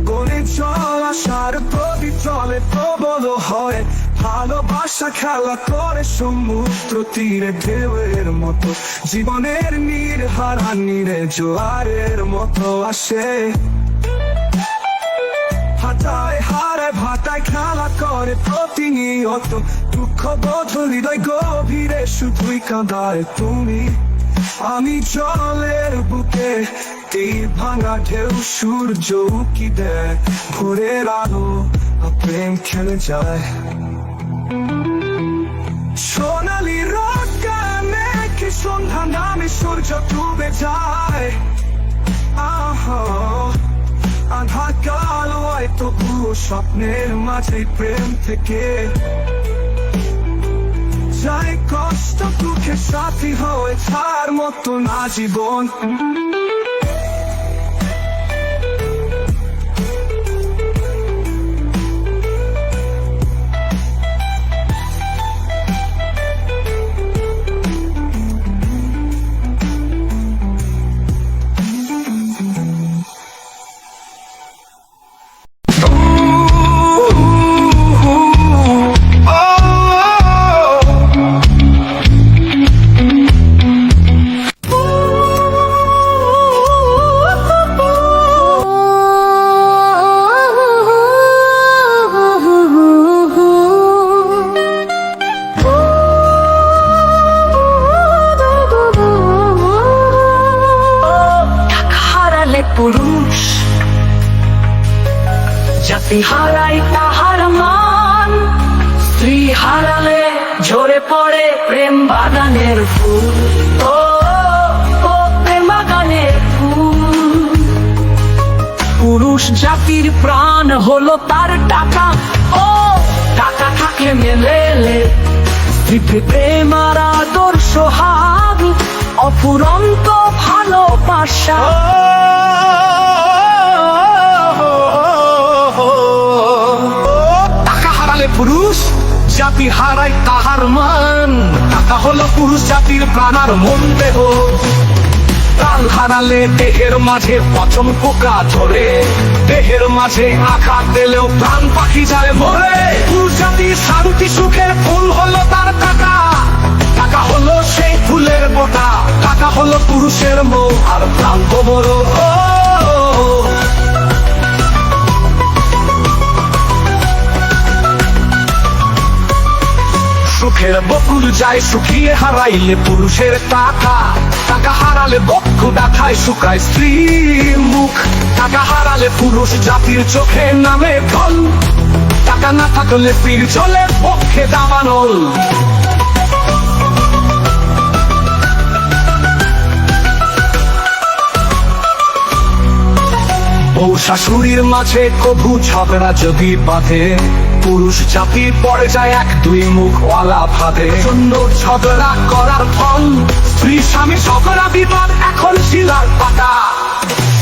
গলে জল আসার প্রদীপ জলে প্রবল হয়, ভালোবাসা খেলা করে সমুদ্র তীরে ঢেউয়ের মতো জীবনের নীর হারা নীরে জোয়ারের মতো আসে। ভাটায় হারায় ভাটায় খেলা করে প্রতিনিয়ত, দুঃখ বোধ হৃদয় গভীরে শুধুই কাঁদায় তুমি। আমি জলের বুকে তীর ভাঙা ঢেউ সূর্য উকি দেয়, ভোরের আলো প্রেম খেলে যায়। সোনালি রোদে মেঘে সন্ধ্যা নামে সূর্য ডুবে যায়। আধার কালো তবু স্বপ্নের মাঝে প্রেম থেকে যায় কষ্ট দুঃখের সাথী হয়ে ছাড় মতো না জীবন। পুরুষ জাতি হারাই তাহার মান, স্ত্রী হারালে ঝরে পড়ে প্রেম বাগানের ফুল। ও ও প্রেম বাগানের ফুল। পুরুষ জাতির প্রাণ হলো তার টাকা, ও টাকা থাকলে মেলে স্ত্রী প্রেম আর আদর সোহাগ, অফুরন্ত ভালোবাসা। টাকা হারালে পুরুষ জাতি হারায় তাহার মান, টাকা হলো পুরুষ জাতির প্রাণ আর মন দেহ। প্রাণ হারালে দেহের মাঝে পচন পোকা ধরে, দেহের মাঝে আঘাত দিলেও প্রাণ পাখি যায় মরে। পুরুষ জাতির শান্তি সুখের ফুল হলো তার টাকা, টাকা হলো সেই ফুলের বোটা। টাকা হলো পুরুষের মৌ আর প্রাণ গোবর। সুখের বকুল যায় শুকিয়ে হারাইলে পুরুষের টাকা, টাকা হারালে বক্ষ ব্যথায় শুকায় স্ত্রীর মুখ। টাকা হারালে পুরুষ জাতির চোখে নামে ফল, টাকা না থাকলে স্ত্রীর চলে পক্ষে দাবানল। বউ শাশুড়ির মাঝে কভু ঝগড়া যদি বাঁধে, পুরুষ জাতি পড়ে যায় এক দুই মুখওয়ালা ভাবে। শূন্য ঝগড়া করার ফল স্ত্রী স্বামী ঝগড়া বিবাদ এখন শিলার পাতা।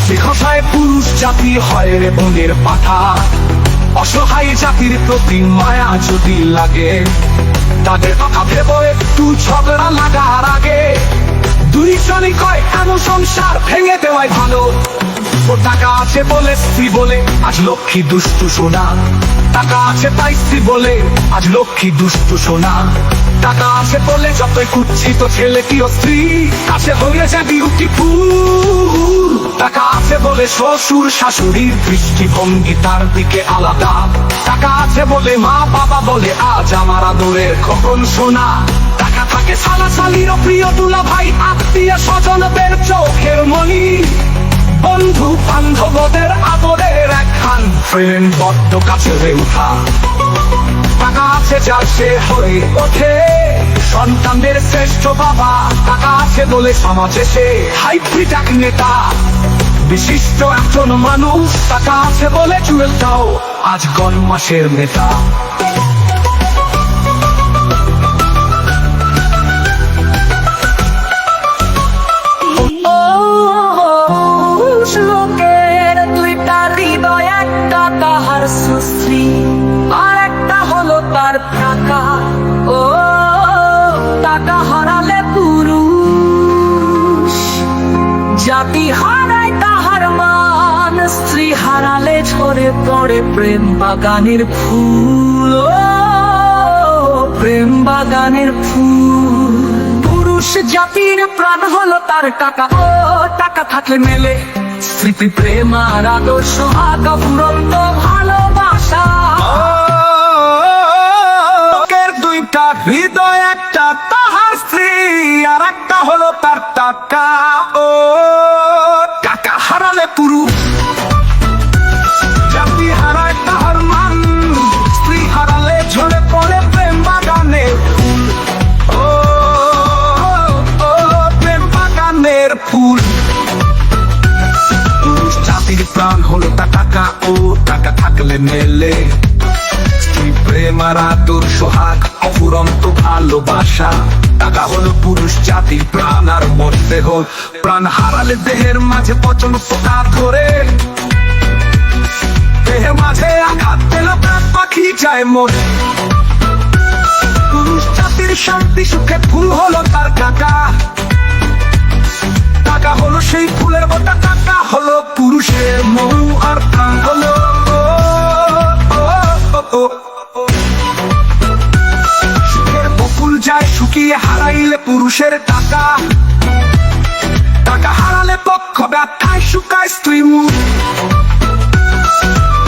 বিঘষায় পুরুষ জাতি হয় রে বনের পাঠা। অসহায় জাতির প্রতি মায়া যদি লাগে, তাদের কথা ভেব একটু ঝগড়া লাগার আগে। দুই জনই কয় এমন সংসার ভেঙে দেওয়াই ভালো। ও টাকা আছে বলে স্ত্রী বলে আজ লক্ষ্মী দুষ্টু সোনা, টাকা আছে তাই স্ত্রী বলে আজ লক্ষ্মী দুষ্টু সোনা। টাকা আছে বলে যতই কুচ্ছিত ছেলে কি ও স্ত্রী কাছে হয়ে যায় বিউটিফুল। টাকা আছে বলে শ্বশুর শাশুড়ির দৃষ্টিভঙ্গি তার দিকে আলাদা। টাকা আছে বলে মা বাবা বলে আজ আমার আদরের খোকন সোনা। টাকা থাকে সালাসালির প্রিয় দুলা ভাই আত্মীয় স্বজনদের চোখের মনি। বন্ধু বান্ধবদের আদরের একখান ফ্রেন্ড বড্ড কাছে হয়ে উঠা। টাকা আছে যার সে হয়ে ওঠে সন্তানদের শ্রেষ্ঠ বাবা। টাকা আছে বলে সমাজে সে হাইব্রিড এক নেতা, বিশিষ্ট একজন মানুষ। টাকা আছে বলে জুয়েলটাও আজ গণমাসের নেতা। লোকের দুইটা হৃদয়, একটা তাহার সুশ্রী আর একটা হলো তার টাকা। ও টাকা হারালে পুরুষ জাতি হারায় তাহার মান, স্ত্রী হারালে ঝরে পড়ে প্রেম বাগানের ফুল। ও প্রেম বাগানের ফুল। পুরুষ জাতির প্রাণ হলো তার টাকা, ও টাকা থাকলে মেলে স্মৃতি প্রেম আর আদর্শ আগাপুরন্ত ভালোবাসা। লোকের দুইটা হৃদয়, একটা তাহার স্ত্রী আর একটা হলো তার টাকা। ও টাকা হারালে পুরুষ জাতি হারায় তাহার মান, স্ত্রী হারালে ঝরে পড়ে প্রেম বাগানে ফুল। ও প্রেম বাগানের ফুল। পুরুষ জাতির প্রাণ হলো তার টাকা, ও টাকা থাকলে মেলে স্ত্রী প্রেম আর আদর সোহাগ, অফুরন্ত ভালোবাসা। টাকা হলো পুরুষ জাতির প্রাণ আর মন দেহ। প্রাণ হারালে দেহের মাঝে পচন পোকা ধরে, দেহের মাঝে আঘাত পেল প্রাণ পাখি যায় মরে। পুরুষ জাতির শান্তি সুখে ফুল হলো তার টাকা, টাকা হলো সেই ফুলের বোটা। টাকা হলো পুরুষের মৌ আর প্রাণ হলো সুখের বকুল যায় শুকিয়ে হারাইলে পুরুষের টাকা। টাকা হারালে পক্ষ ব্যথায় শুকায় স্ত্রী মুখ।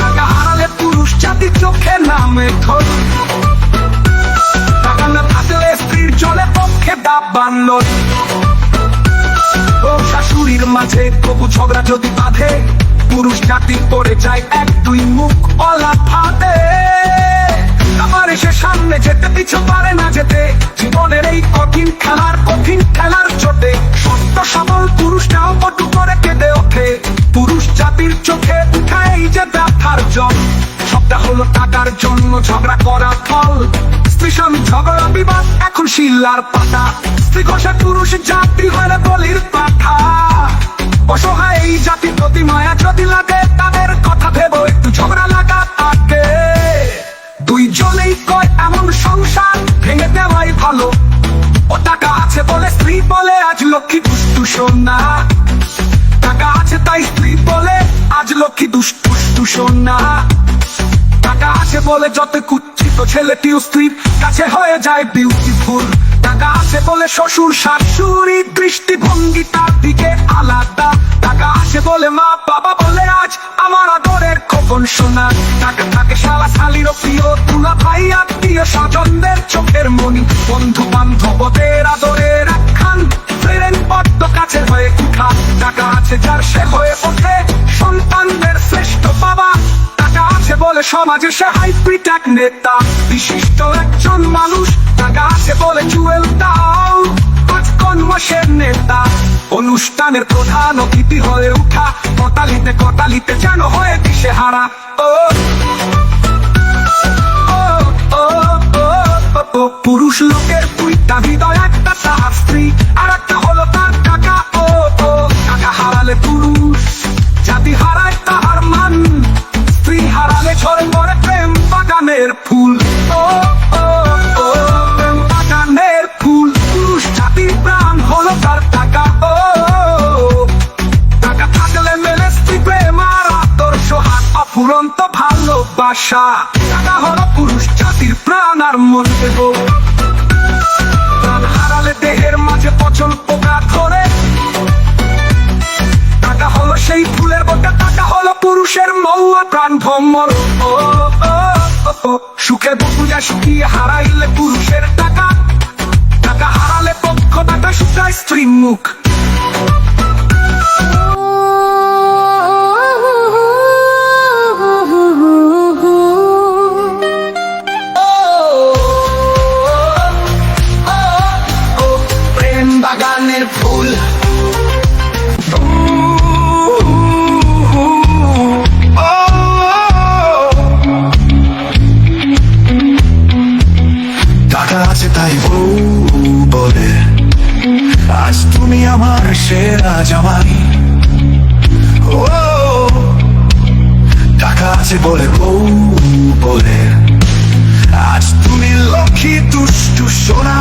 টাকা হারালে পুরুষ জাতির চোখে নামে ঠোঁট। টাকা না থাকলে স্ত্রীর চলে পক্ষে দাবান্ন। শাশুড়ির মাঝে তবু ঝগড়া যদি বাঁধে, পুরুষ জাতি পড়ে যায় এক দুই মুখ অলা ফাঁদে। আমার এসে সামনে যেতে পিছু পারে না যেতে, জীবনের এই কঠিন খেলার চোটে সত্য সবল পুরুষটাও পটু করে কেঁদে ওঠে। পুরুষ জাতির চোখে উঠায় এই যে ব্যথার জল, সবটা হলো টাকার জন্য ঝগড়া করা ফল। স্ত্রী স্বামী ঝগড়া বিবাদ এখন শিলার পাতা, স্ত্রী ঘষা পুরুষ জাতি হয় বলির পাঠা। অসহায় এই জাতির প্রতি মায়া যদি লাগে, তাদের কথা ভেবো একটু ঝগড়া লাগা থাকে। দুইজনেই কয় এমন সংসার ভেঙে দেওয়াই ভালো, ও টাকা আছে বলে স্ত্রী বলে আজ লক্ষ্মী দুষ্টু সোনা। টাকা আছে তাই স্ত্রী বলে আজ লক্ষ্মী দুষ্টু সোনা। টাকা আছে বলে যত কুচ্ছিত ছেলেটিও স্ত্রীর কাছে হয়ে যায় বিউটিফুল। টাকা আছে বলে শ্বশুর শাশুড়ি দৃষ্টিভঙ্গি তার দিকে আলাদা। টাকা আছে বলে মা বাবা বলে আজ আমার আদরের খোকন সোনা। টাকা থাকে শালা শালির প্রিয় তুলা ভাই আত্মীয় স্বজনদের চোখের মনি, বন্ধু বান্ধবদের আদরের একখান ফেরেন বড্ড কাছে হয়ে উঠা। টাকা আছে যার সে হয়ে ওঠে সন্তানদের শ্রেষ্ঠ বাবা। টাকা আছে বলে সমাজে সে হাইব্রিড এক নেতা, বিশিষ্ট একজন মানুষ। টাকা আছে বলে জুয়েল দাও আজ কনমাসের নেতা, অনুষ্ঠানের প্রধান অতিথি হয়ে উঠা। কটালিতে যেন হয়ে দিশে হারা। পুরুষ লোকের দুইটা হৃদয়, একটা তার স্ত্রী আর একটা হলো তার টাকা। টাকা হারালে পুরুষ জাতি হারায় তাহার মান, স্ত্রী হারালে ঝরে পড়ে প্রেম বাগানের ফুল। প্রেম বাগানের ফুল, পুরুষ জাতির প্রাণ হলো তার টাকা। টাকা থাকলে মেলে স্ত্রী প্রেম আর আদর্শ হাত অফুরন্ত ভালোবাসা। টাকা হলো পুরুষ জাতির প্রাণ আর মন দেব। প্রাণ হারালে দেহের মাঝে পচন পোকা ধরে। টাকা হলো সেই ফুলের বোটা, টাকা হলো পুরুষের মৌয়া প্রাণ ভ্রমর। সুখে বুঝা শুকিয়ে হারাইলে পুরুষের টাকা। টাকা হারালে পক্ষ টাকা শুকায় স্ত্রীর মুখ। প্রেম বাগানের ফুল। টাকা আছে তাই বউ বলে আজ তুমি আমার সেরা জামাই। ও টাকা আছে বলে বউ বলে আজ তুমি লক্ষ্মী দুষ্টু সোনা।